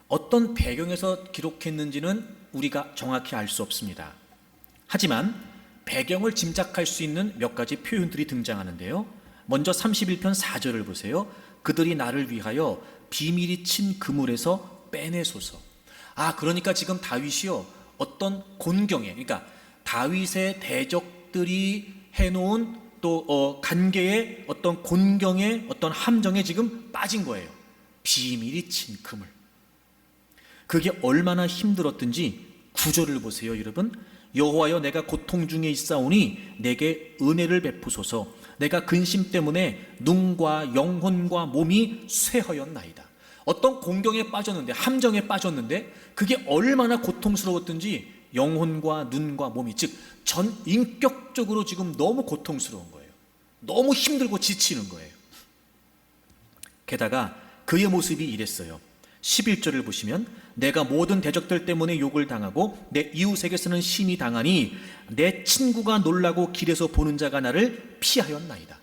어떤 배경에서 기록했는지는 우리가 정확히 알 수 없습니다. 하지만 배경을 짐작할 수 있는 몇 가지 표현들이 등장하는데요. 먼저 31편 4절을 보세요. 그들이 나를 위하여 비밀이 친 그물에서 빼내소서. 그러니까 지금 다윗이요, 어떤 곤경에, 그러니까 다윗의 대적들이 해놓은 또 관계의 어떤 곤경에, 어떤 함정에 지금 빠진 거예요. 비밀이 친 그물. 그게 얼마나 힘들었든지 9절을 보세요, 여러분. 여호와여, 내가 고통 중에 있사오니 내게 은혜를 베푸소서. 내가 근심 때문에 눈과 영혼과 몸이 쇠하였나이다. 어떤 공경에 빠졌는데, 함정에 빠졌는데 그게 얼마나 고통스러웠든지 영혼과 눈과 몸이, 즉 전 인격적으로 지금 너무 고통스러운 거예요. 너무 힘들고 지치는 거예요. 게다가 그의 모습이 이랬어요. 11절을 보시면 내가 모든 대적들 때문에 욕을 당하고 내 이웃에게서는 심히 당하니 내 친구가 놀라고 길에서 보는 자가 나를 피하였나이다.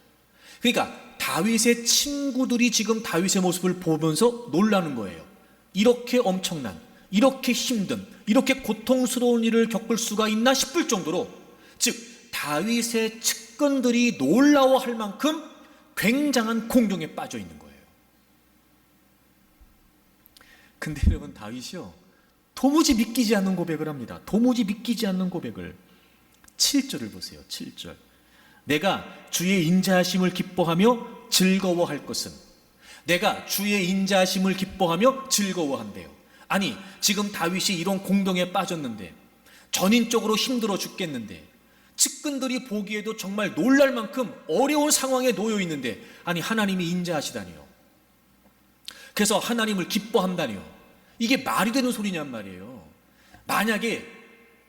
그러니까 다윗의 친구들이 지금 다윗의 모습을 보면서 놀라는 거예요. 이렇게 엄청난, 이렇게 힘든, 이렇게 고통스러운 일을 겪을 수가 있나 싶을 정도로, 즉 다윗의 측근들이 놀라워할 만큼 굉장한 공경에 빠져 있는 거예요. 근데 여러분, 다윗이요, 도무지 믿기지 않는 고백을 합니다. 도무지 믿기지 않는 고백을. 7절을 보세요. 7절. 내가 주의 인자하심을 기뻐하며 즐거워할 것은, 내가 주의 인자하심을 기뻐하며 즐거워한대요. 아니, 지금 다윗이 이런 공경에 빠졌는데, 전인적으로 힘들어 죽겠는데, 측근들이 보기에도 정말 놀랄 만큼 어려운 상황에 놓여 있는데, 아니 하나님이 인자하시다니요, 그래서 하나님을 기뻐한다니요, 이게 말이 되는 소리냔 말이에요. 만약에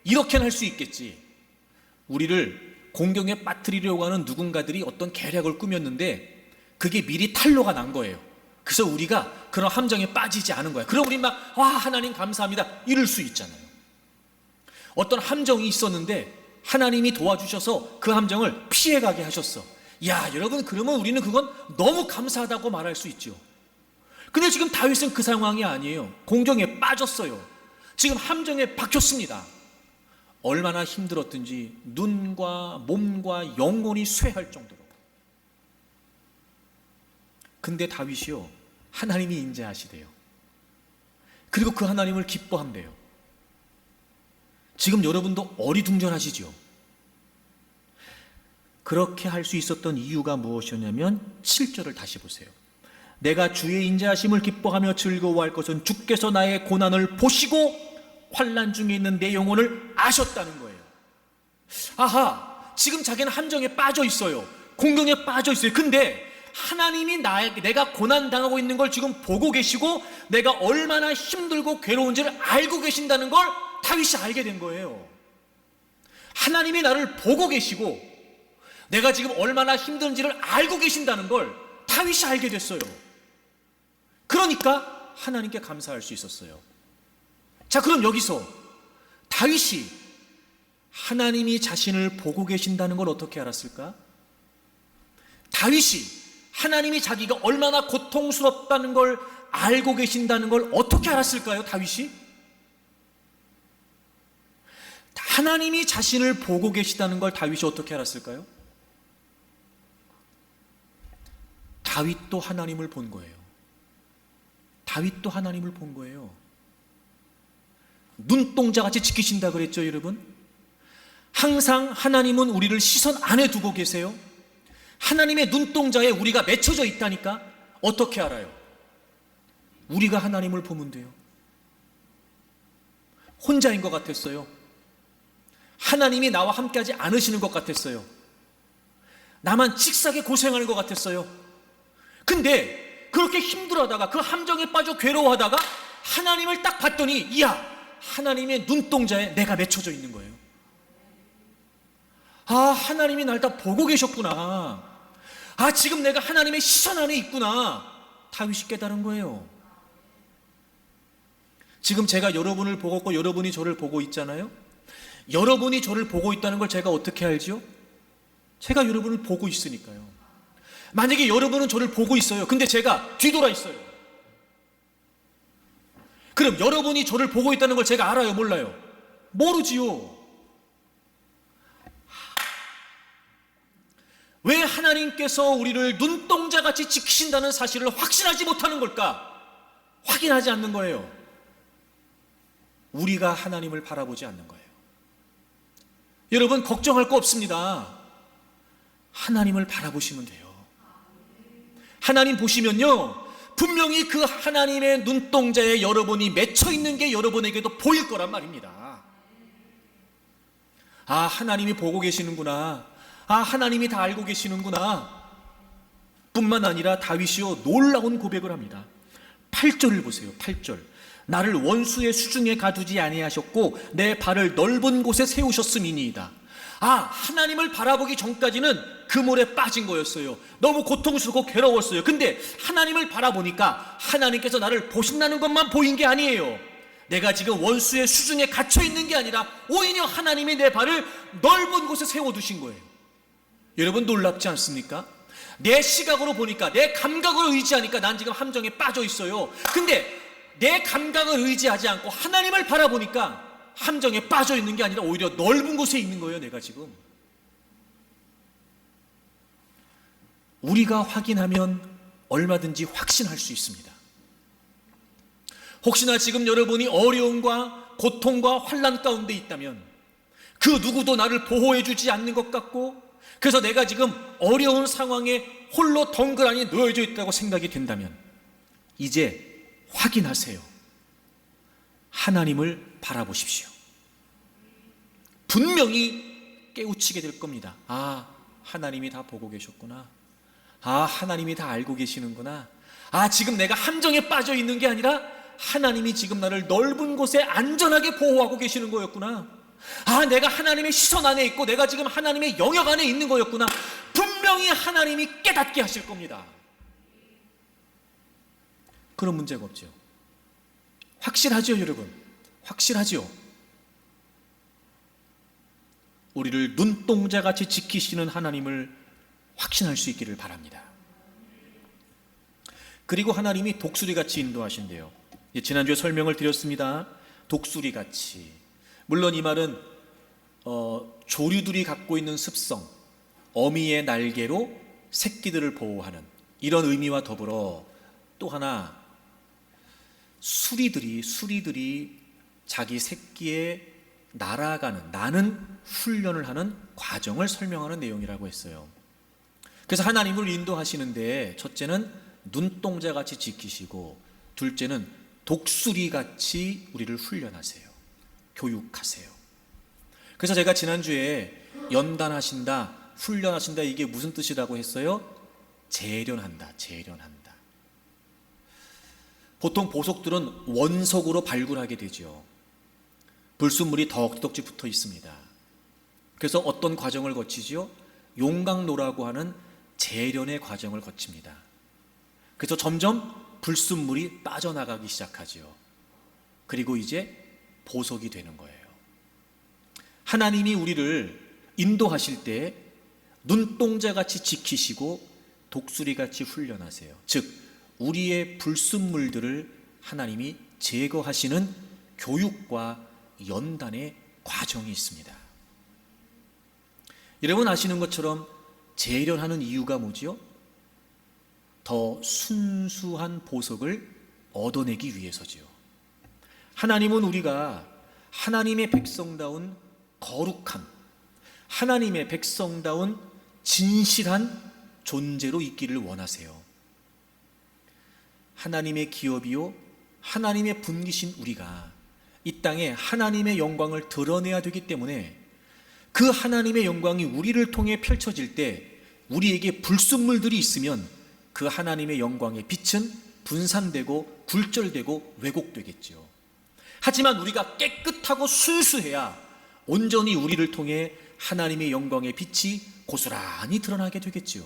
이렇게는 할 수 있겠지. 우리를 공경에 빠뜨리려고 하는 누군가들이 어떤 계략을 꾸몄는데 그게 미리 탄로가 난 거예요. 그래서 우리가 그런 함정에 빠지지 않은 거야. 그럼 우리 막 하나님 감사합니다 이럴 수 있잖아요. 어떤 함정이 있었는데 하나님이 도와주셔서 그 함정을 피해가게 하셨어. 야, 여러분, 그러면 우리는 그건 너무 감사하다고 말할 수 있죠. 근데 지금 다윗은 그 상황이 아니에요. 공경에 빠졌어요. 지금 함정에 박혔습니다. 얼마나 힘들었든지 눈과 몸과 영혼이 쇠할 정도로. 근데 다윗이요, 하나님이 인자하시대요. 그리고 그 하나님을 기뻐한대요. 지금 여러분도 어리둥절하시죠? 그렇게 할 수 있었던 이유가 무엇이었냐면 7절을 다시 보세요. 내가 주의 인자하심을 기뻐하며 즐거워할 것은 주께서 나의 고난을 보시고 환난 중에 있는 내 영혼을 아셨다는 거예요. 지금 자기는 함정에 빠져 있어요. 공경에 빠져 있어요. 근데 하나님이 내가 고난당하고 있는 걸 지금 보고 계시고 내가 얼마나 힘들고 괴로운지를 알고 계신다는 걸 다윗이 알게 된 거예요. 하나님이 나를 보고 계시고 내가 지금 얼마나 힘든지를 알고 계신다는 걸 다윗이 알게 됐어요. 그러니까 하나님께 감사할 수 있었어요. 자, 그럼 여기서 다윗이 하나님이 자신을 보고 계신다는 걸 어떻게 알았을까? 다윗이 하나님이 자기가 얼마나 고통스럽다는 걸 알고 계신다는 걸 어떻게 알았을까요? 다윗이? 하나님이 자신을 보고 계시다는 걸 다윗이 어떻게 알았을까요? 다윗도 하나님을 본 거예요. 다윗도 하나님을 본 거예요. 눈동자같이 지키신다 그랬죠, 여러분? 항상 하나님은 우리를 시선 안에 두고 계세요. 하나님의 눈동자에 우리가 맺혀져 있다니까. 어떻게 알아요? 우리가 하나님을 보면 돼요. 혼자인 것 같았어요. 하나님이 나와 함께하지 않으시는 것 같았어요. 나만 직사게 고생하는 것 같았어요. 근데 그렇게 힘들어하다가 그 함정에 빠져 괴로워하다가 하나님을 딱 봤더니 이야, 하나님의 눈동자에 내가 맺혀져 있는 거예요. 아, 하나님이 날 다 보고 계셨구나. 아, 지금 내가 하나님의 시선 안에 있구나. 다윗이 깨달은 거예요. 지금 제가 여러분을 보고 있고 여러분이 저를 보고 있잖아요. 여러분이 저를 보고 있다는 걸 제가 어떻게 알죠? 제가 여러분을 보고 있으니까요. 만약에 여러분은 저를 보고 있어요. 근데 제가 뒤돌아 있어요. 그럼 여러분이 저를 보고 있다는 걸 제가 알아요, 몰라요? 모르지요. 왜 하나님께서 우리를 눈동자같이 지키신다는 사실을 확신하지 못하는 걸까? 확인하지 않는 거예요. 우리가 하나님을 바라보지 않는 거예요. 여러분, 걱정할 거 없습니다. 하나님을 바라보시면 돼요. 하나님 보시면요, 분명히 그 하나님의 눈동자에 여러분이 맺혀 있는 게 여러분에게도 보일 거란 말입니다. 아, 하나님이 보고 계시는구나. 아, 하나님이 다 알고 계시는구나. 뿐만 아니라 다윗이요, 놀라운 고백을 합니다. 8절을 보세요. 8절. 나를 원수의 수중에 가두지 아니하셨고 내 발을 넓은 곳에 세우셨음이니이다. 아, 하나님을 바라보기 전까지는 그물에 빠진 거였어요. 너무 고통스럽고 괴로웠어요. 근데 하나님을 바라보니까 하나님께서 나를 보신다는 것만 보인 게 아니에요. 내가 지금 원수의 수중에 갇혀 있는 게 아니라 오히려 하나님이 내 발을 넓은 곳에 세워두신 거예요. 여러분, 놀랍지 않습니까? 내 시각으로 보니까, 내 감각을 의지하니까 난 지금 함정에 빠져 있어요. 근데 내 감각을 의지하지 않고 하나님을 바라보니까 함정에 빠져 있는 게 아니라 오히려 넓은 곳에 있는 거예요, 내가 지금. 우리가 확인하면 얼마든지 확신할 수 있습니다. 혹시나 지금 여러분이 어려움과 고통과 환난 가운데 있다면, 그 누구도 나를 보호해 주지 않는 것 같고, 그래서 내가 지금 어려운 상황에 홀로 덩그러니 놓여져 있다고 생각이 된다면, 이제 확인하세요. 하나님을 바라보십시오. 분명히 깨우치게 될 겁니다. 아, 하나님이 다 보고 계셨구나. 아, 하나님이 다 알고 계시는구나. 아, 지금 내가 함정에 빠져 있는 게 아니라 하나님이 지금 나를 넓은 곳에 안전하게 보호하고 계시는 거였구나. 아, 내가 하나님의 시선 안에 있고 내가 지금 하나님의 영역 안에 있는 거였구나. 분명히 하나님이 깨닫게 하실 겁니다. 그런 문제가 없죠. 확실하죠, 여러분? 확실하죠? 우리를 눈동자같이 지키시는 하나님을 확신할 수 있기를 바랍니다. 그리고 하나님이 독수리같이 인도하신대요. 지난주에 설명을 드렸습니다. 독수리같이. 물론 이 말은 조류들이 갖고 있는 습성, 어미의 날개로 새끼들을 보호하는 이런 의미와 더불어 또 하나, 수리들이 자기 새끼에 나는 훈련을 하는 과정을 설명하는 내용이라고 했어요. 그래서 하나님을 인도하시는데, 첫째는 눈동자같이 지키시고, 둘째는 독수리같이 우리를 훈련하세요. 교육하세요. 그래서 제가 지난주에 연단하신다, 훈련하신다, 이게 무슨 뜻이라고 했어요? 재련한다. 보통 보석들은 원석으로 발굴하게 되죠. 불순물이 덕지덕지 붙어 있습니다. 그래서 어떤 과정을 거치죠? 용광로라고 하는 재련의 과정을 거칩니다. 그래서 점점 불순물이 빠져나가기 시작하죠. 그리고 이제 보석이 되는 거예요. 하나님이 우리를 인도하실 때 눈동자같이 지키시고 독수리같이 훈련하세요. 즉 우리의 불순물들을 하나님이 제거하시는 교육과 연단의 과정이 있습니다. 여러분 아시는 것처럼 재련하는 이유가 뭐지요? 더 순수한 보석을 얻어내기 위해서지요. 하나님은 우리가 하나님의 백성다운 거룩함, 하나님의 백성다운 진실한 존재로 있기를 원하세요. 하나님의 기업이요, 하나님의 분기신 우리가 이 땅에 하나님의 영광을 드러내야 되기 때문에, 그 하나님의 영광이 우리를 통해 펼쳐질 때 우리에게 불순물들이 있으면 그 하나님의 영광의 빛은 분산되고 굴절되고 왜곡되겠죠. 하지만 우리가 깨끗하고 순수해야 온전히 우리를 통해 하나님의 영광의 빛이 고스란히 드러나게 되겠지요.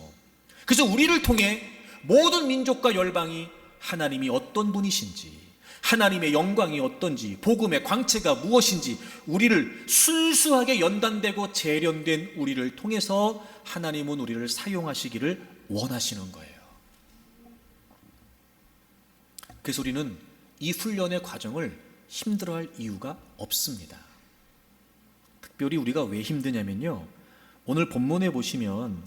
그래서 우리를 통해 모든 민족과 열방이 하나님이 어떤 분이신지, 하나님의 영광이 어떤지, 복음의 광채가 무엇인지 우리를 순수하게 연단되고 재련된 우리를 통해서 하나님은 우리를 사용하시기를 원하시는 거예요. 그래서 우리는 이 훈련의 과정을 힘들어할 이유가 없습니다. 특별히 우리가 왜 힘드냐면요, 오늘 본문에 보시면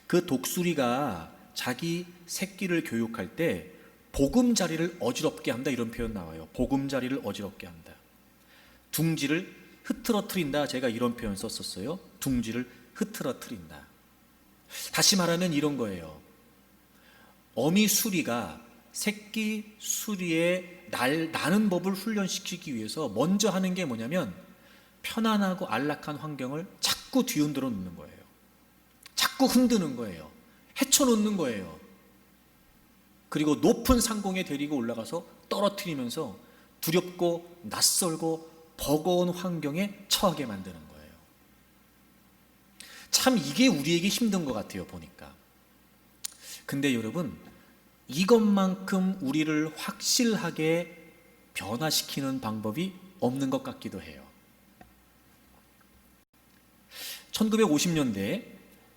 그 독수리가 자기 새끼를 교육할 때 보금자리를 어지럽게 한다, 이런 표현 나와요. 보금자리를 어지럽게 한다. 둥지를 흐트러뜨린다, 제가 이런 표현 썼었어요. 둥지를 흐트러뜨린다. 다시 말하면 이런 거예요. 어미 수리가 새끼 수리의 나는 법을 훈련시키기 위해서 먼저 하는 게 뭐냐면 편안하고 안락한 환경을 자꾸 뒤흔들어 놓는 거예요. 자꾸 흔드는 거예요. 헤쳐놓는 거예요. 그리고 높은 상공에 데리고 올라가서 떨어뜨리면서 두렵고 낯설고 버거운 환경에 처하게 만드는 거예요. 참 이게 우리에게 힘든 것 같아요, 보니까. 근데 여러분, 이것만큼 우리를 확실하게 변화시키는 방법이 없는 것 같기도 해요. 1950년대에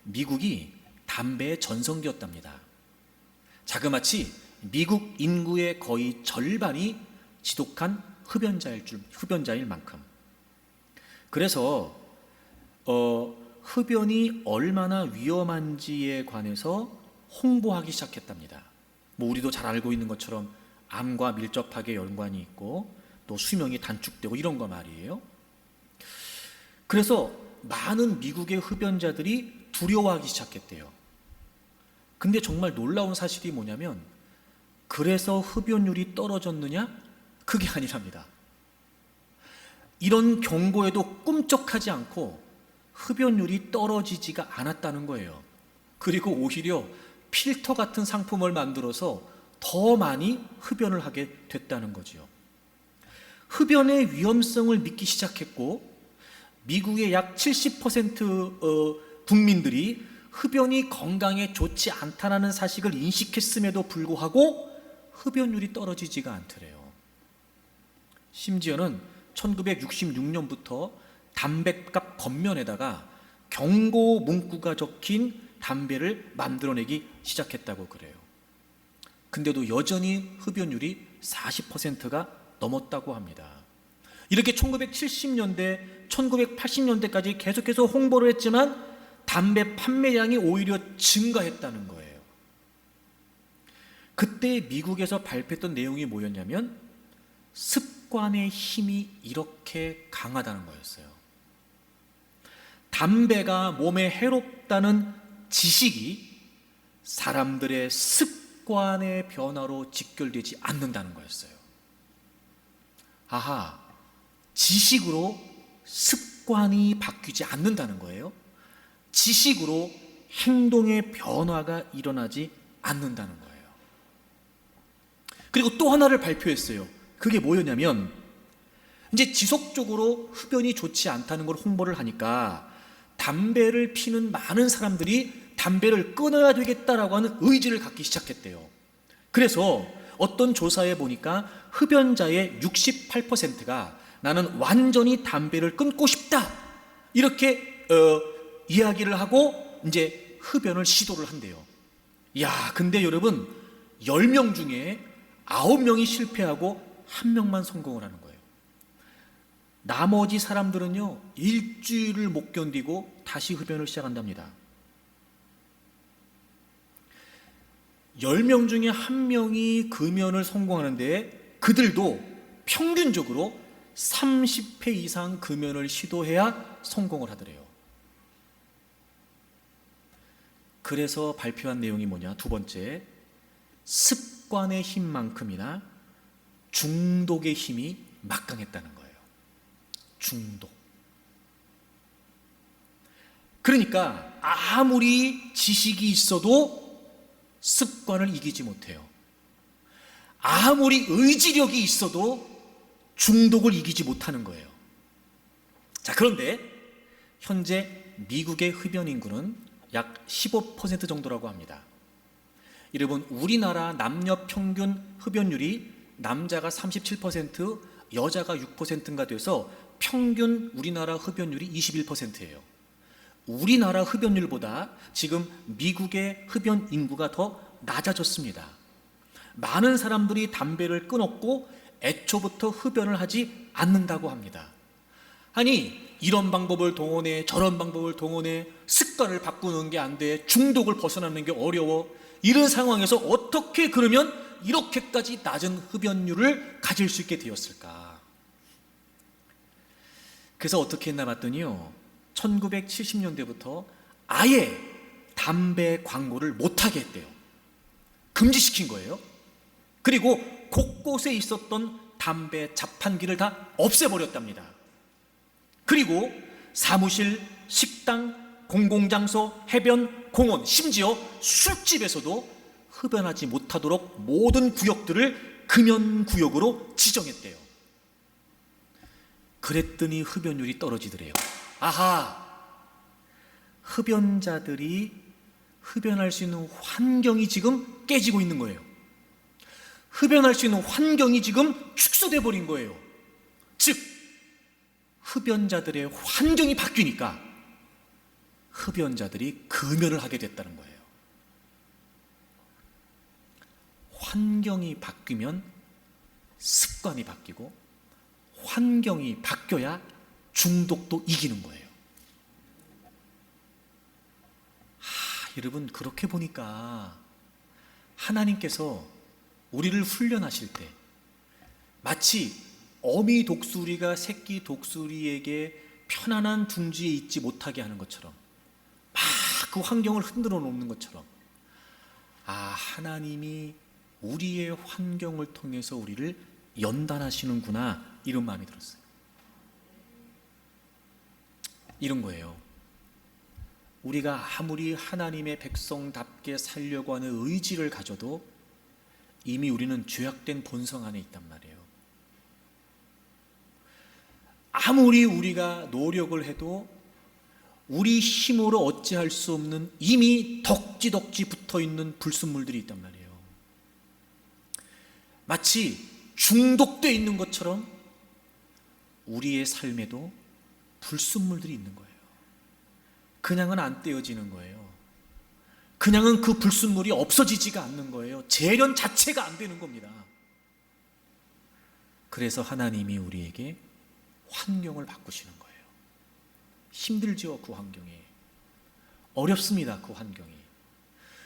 미국이 담배의 전성기였답니다. 자그마치 미국 인구의 거의 절반이 지독한 흡연자일 만큼. 그래서 흡연이 얼마나 위험한지에 관해서 홍보하기 시작했답니다. 뭐 우리도 잘 알고 있는 것처럼 암과 밀접하게 연관이 있고 또 수명이 단축되고 이런 거 말이에요. 그래서 많은 미국의 흡연자들이 두려워하기 시작했대요. 근데 정말 놀라운 사실이 뭐냐면, 그래서 흡연율이 떨어졌느냐? 그게 아니랍니다. 이런 경고에도 꿈쩍하지 않고 흡연율이 떨어지지가 않았다는 거예요. 그리고 오히려 필터 같은 상품을 만들어서 더 많이 흡연을 하게 됐다는 거지요. 흡연의 위험성을 믿기 시작했고, 미국의 약 70% 국민들이 흡연이 건강에 좋지 않다는 사실을 인식했음에도 불구하고 흡연율이 떨어지지가 않더래요. 심지어는 1966년부터 담뱃값 겉면에다가 경고 문구가 적힌 담배를 만들어내기 시작했다고 그래요. 근데도 여전히 흡연율이 40%가 넘었다고 합니다. 이렇게 1970년대, 1980년대까지 계속해서 홍보를 했지만 담배 판매량이 오히려 증가했다는 거예요. 그때 미국에서 발표했던 내용이 뭐였냐면 습관의 힘이 이렇게 강하다는 거였어요. 담배가 몸에 해롭다는 지식이 사람들의 습관의 변화로 직결되지 않는다는 거였어요. 아하, 지식으로 습관이 바뀌지 않는다는 거예요. 지식으로 행동의 변화가 일어나지 않는다는 거예요. 그리고 또 하나를 발표했어요. 그게 뭐였냐면, 이제 지속적으로 흡연이 좋지 않다는 걸 홍보를 하니까 담배를 피는 많은 사람들이 담배를 끊어야 되겠다라고 하는 의지를 갖기 시작했대요. 그래서 어떤 조사에 보니까 흡연자의 68%가 나는 완전히 담배를 끊고 싶다, 이렇게 이야기를 하고 이제 흡연을 시도를 한대요. 야, 근데 여러분, 10명 중에 9명이 실패하고 1명만 성공을 하는 거예요. 나머지 사람들은요, 일주일을 못 견디고 다시 흡연을 시작한답니다. 10명 중에 1명이 금연을 성공하는데 그들도 평균적으로 30회 이상 금연을 시도해야 성공을 하더래요. 그래서 발표한 내용이 뭐냐? 두 번째, 습관의 힘만큼이나 중독의 힘이 막강했다는 거예요. 중독. 그러니까 아무리 지식이 있어도 습관을 이기지 못해요. 아무리 의지력이 있어도 중독을 이기지 못하는 거예요. 자, 그런데 현재 미국의 흡연 인구는 약 15% 정도라고 합니다. 여러분, 우리나라 남녀 평균 흡연율이 남자가 37%, 여자가 6%인가 돼서 평균 우리나라 흡연율이 21%예요. 우리나라 흡연율보다 지금 미국의 흡연 인구가 더 낮아졌습니다. 많은 사람들이 담배를 끊었고 애초부터 흡연을 하지 않는다고 합니다. 아니, 이런 방법을 동원해 저런 방법을 동원해 습관을 바꾸는 게 안 돼, 중독을 벗어나는 게 어려워. 이런 상황에서 어떻게 그러면 이렇게까지 낮은 흡연율을 가질 수 있게 되었을까? 그래서 어떻게 했나 봤더니요, 1970년대부터 아예 담배 광고를 못하게 했대요. 금지시킨 거예요. 그리고 곳곳에 있었던 담배 자판기를 다 없애버렸답니다. 그리고 사무실, 식당, 공공장소, 해변, 공원, 심지어 술집에서도 흡연하지 못하도록 모든 구역들을 금연구역으로 지정했대요. 그랬더니 흡연율이 떨어지더래요. 아하, 흡연자들이 흡연할 수 있는 환경이 지금 깨지고 있는 거예요. 흡연할 수 있는 환경이 지금 축소돼 버린 거예요. 즉, 흡연자들의 환경이 바뀌니까 흡연자들이 금연을 하게 됐다는 거예요. 환경이 바뀌면 습관이 바뀌고 환경이 바뀌어야 중독도 이기는 거예요. 여러분, 그렇게 보니까 하나님께서 우리를 훈련하실 때 마치 어미 독수리가 새끼 독수리에게 편안한 둥지에 있지 못하게 하는 것처럼, 막 그 환경을 흔들어 놓는 것처럼, 하나님이 우리의 환경을 통해서 우리를 연단하시는구나, 이런 마음이 들었어요. 이런 거예요. 우리가 아무리 하나님의 백성답게 살려고 하는 의지를 가져도 이미 우리는 죄악된 본성 안에 있단 말이에요. 아무리 우리가 노력을 해도 우리 힘으로 어찌할 수 없는 이미 덕지덕지 붙어있는 불순물들이 있단 말이에요. 마치 중독되어 있는 것처럼 우리의 삶에도 불순물들이 있는 거예요. 그냥은 안 떼어지는 거예요. 그냥은 그 불순물이 없어지지가 않는 거예요. 재련 자체가 안 되는 겁니다. 그래서 하나님이 우리에게 환경을 바꾸시는 거예요. 힘들죠, 그 환경이. 어렵습니다, 그 환경이.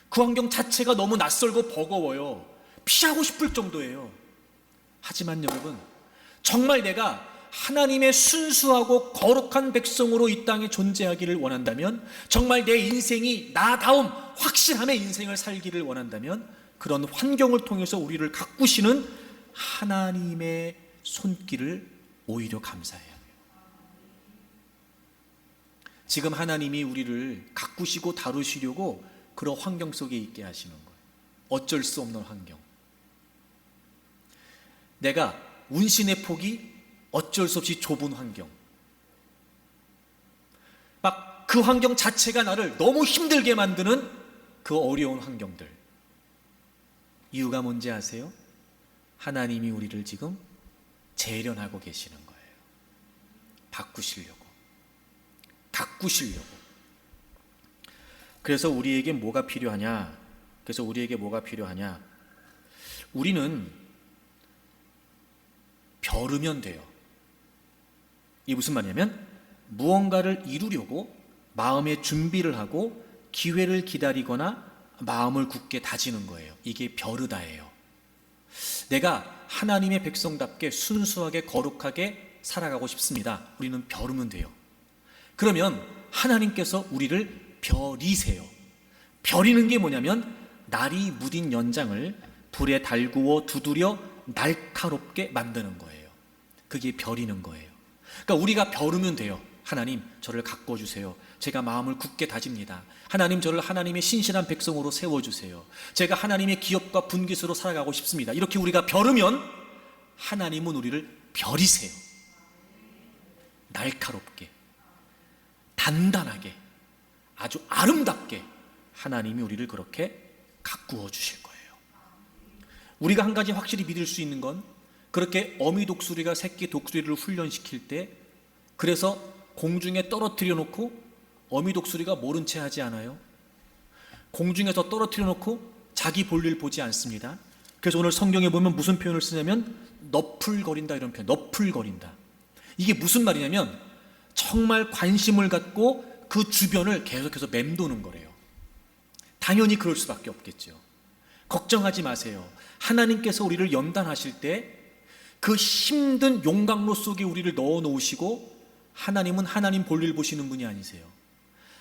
그 환경 자체가 너무 낯설고 버거워요. 피하고 싶을 정도예요. 하지만 여러분, 정말 내가 하나님의 순수하고 거룩한 백성으로 이 땅에 존재하기를 원한다면, 정말 내 인생이 나다움 확실함의 인생을 살기를 원한다면, 그런 환경을 통해서 우리를 가꾸시는 하나님의 손길을 오히려 감사해야 해요. 지금 하나님이 우리를 가꾸시고 다루시려고 그런 환경 속에 있게 하시는 거예요. 어쩔 수 없는 환경. 내가 운신의 폭이 어쩔 수 없이 좁은 환경, 막 그 환경 자체가 나를 너무 힘들게 만드는 그 어려운 환경들. 이유가 뭔지 아세요? 하나님이 우리를 지금 재련하고 계시는 거예요. 바꾸시려고, 가꾸시려고. 그래서 우리에게 뭐가 필요하냐? 우리는 벼르면 돼요. 이게 무슨 말이냐면, 무언가를 이루려고 마음의 준비를 하고 기회를 기다리거나 마음을 굳게 다지는 거예요. 이게 벼르다예요. 내가 하나님의 백성답게 순수하게 거룩하게 살아가고 싶습니다. 우리는 벼르면 돼요. 그러면 하나님께서 우리를 벼리세요. 벼리는 게 뭐냐면, 날이 무딘 연장을 불에 달구어 두드려 날카롭게 만드는 거예요. 그게 벼리는 거예요. 그러니까 우리가 벼르면 돼요. 하나님, 저를 가꿔주세요. 제가 마음을 굳게 다집니다. 하나님, 저를 하나님의 신실한 백성으로 세워주세요. 제가 하나님의 기업과 분깃으로 살아가고 싶습니다. 이렇게 우리가 벼르면 하나님은 우리를 벼리세요. 날카롭게, 단단하게, 아주 아름답게 하나님이 우리를 그렇게 가꾸어 주실 거예요. 우리가 한 가지 확실히 믿을 수 있는 건, 그렇게 어미 독수리가 새끼 독수리를 훈련시킬 때, 그래서 공중에 떨어뜨려 놓고 어미 독수리가 모른 채 하지 않아요. 공중에서 떨어뜨려 놓고 자기 볼일 보지 않습니다. 그래서 오늘 성경에 보면 무슨 표현을 쓰냐면 너풀거린다, 이런 표현. 너풀거린다. 이게 무슨 말이냐면 정말 관심을 갖고 그 주변을 계속해서 맴도는 거래요. 당연히 그럴 수밖에 없겠죠. 걱정하지 마세요. 하나님께서 우리를 연단하실 때 그 힘든 용광로 속에 우리를 넣어 놓으시고, 하나님은 하나님 볼일 보시는 분이 아니세요.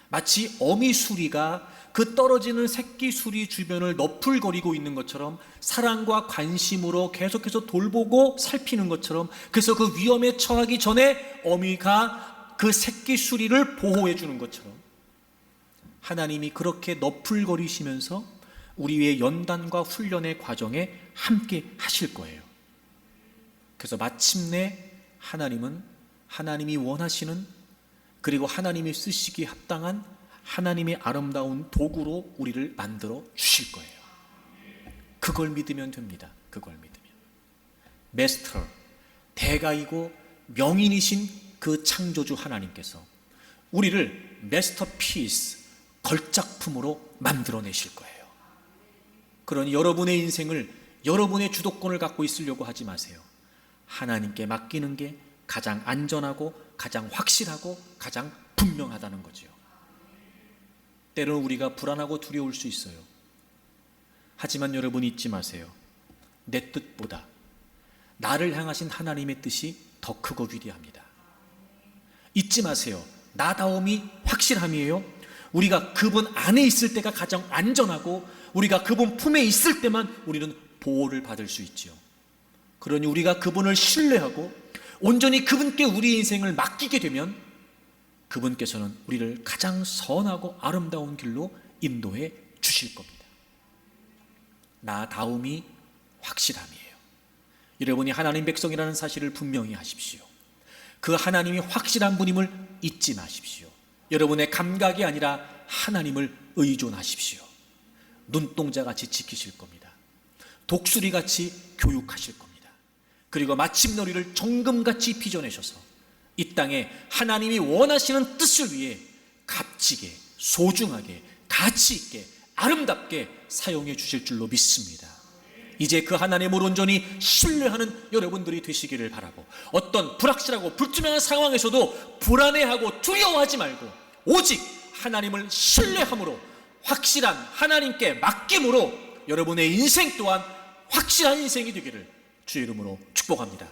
마치 어미 수리가 그 떨어지는 새끼 수리 주변을 너풀거리고 있는 것처럼 사랑과 관심으로 계속해서 돌보고 살피는 것처럼, 그래서 그 위험에 처하기 전에 어미가 그 새끼 수리를 보호해 주는 것처럼 하나님이 그렇게 너풀거리시면서 우리의 연단과 훈련의 과정에 함께 하실 거예요. 그래서 마침내 하나님은 하나님이 원하시는, 그리고 하나님이 쓰시기에 합당한 하나님의 아름다운 도구로 우리를 만들어 주실 거예요. 그걸 믿으면 됩니다. 그걸 믿으면. 메스터, 대가이고 명인이신 그 창조주 하나님께서 우리를 메스터피스, 걸작품으로 만들어내실 거예요. 그러니 여러분의 인생을, 여러분의 주도권을 갖고 있으려고 하지 마세요. 하나님께 맡기는 게 가장 안전하고 가장 확실하고 가장 분명하다는 거죠. 때로는 우리가 불안하고 두려울 수 있어요. 하지만 여러분 잊지 마세요. 내 뜻보다 나를 향하신 하나님의 뜻이 더 크고 위대합니다. 잊지 마세요. 나다움이 확실함이에요. 우리가 그분 안에 있을 때가 가장 안전하고, 우리가 그분 품에 있을 때만 우리는 보호를 받을 수 있지요. 그러니 우리가 그분을 신뢰하고 온전히 그분께 우리 인생을 맡기게 되면 그분께서는 우리를 가장 선하고 아름다운 길로 인도해 주실 겁니다. 나다움이 확실함이에요. 여러분이 하나님 백성이라는 사실을 분명히 하십시오. 그 하나님이 확실한 분임을 잊지 마십시오. 여러분의 감각이 아니라 하나님을 의존하십시오. 눈동자같이 지키실 겁니다. 독수리같이 교육하실 겁니다. 그리고 마침내 우리를 정금같이 빚어내셔서 이 땅에 하나님이 원하시는 뜻을 위해 값지게, 소중하게, 가치 있게, 아름답게 사용해 주실 줄로 믿습니다. 이제 그 하나님을 온전히 신뢰하는 여러분들이 되시기를 바라고, 어떤 불확실하고 불투명한 상황에서도 불안해하고 두려워하지 말고 오직 하나님을 신뢰함으로, 확실한 하나님께 맡김으로 여러분의 인생 또한 확실한 인생이 되기를 주의 이름으로 축복합니다.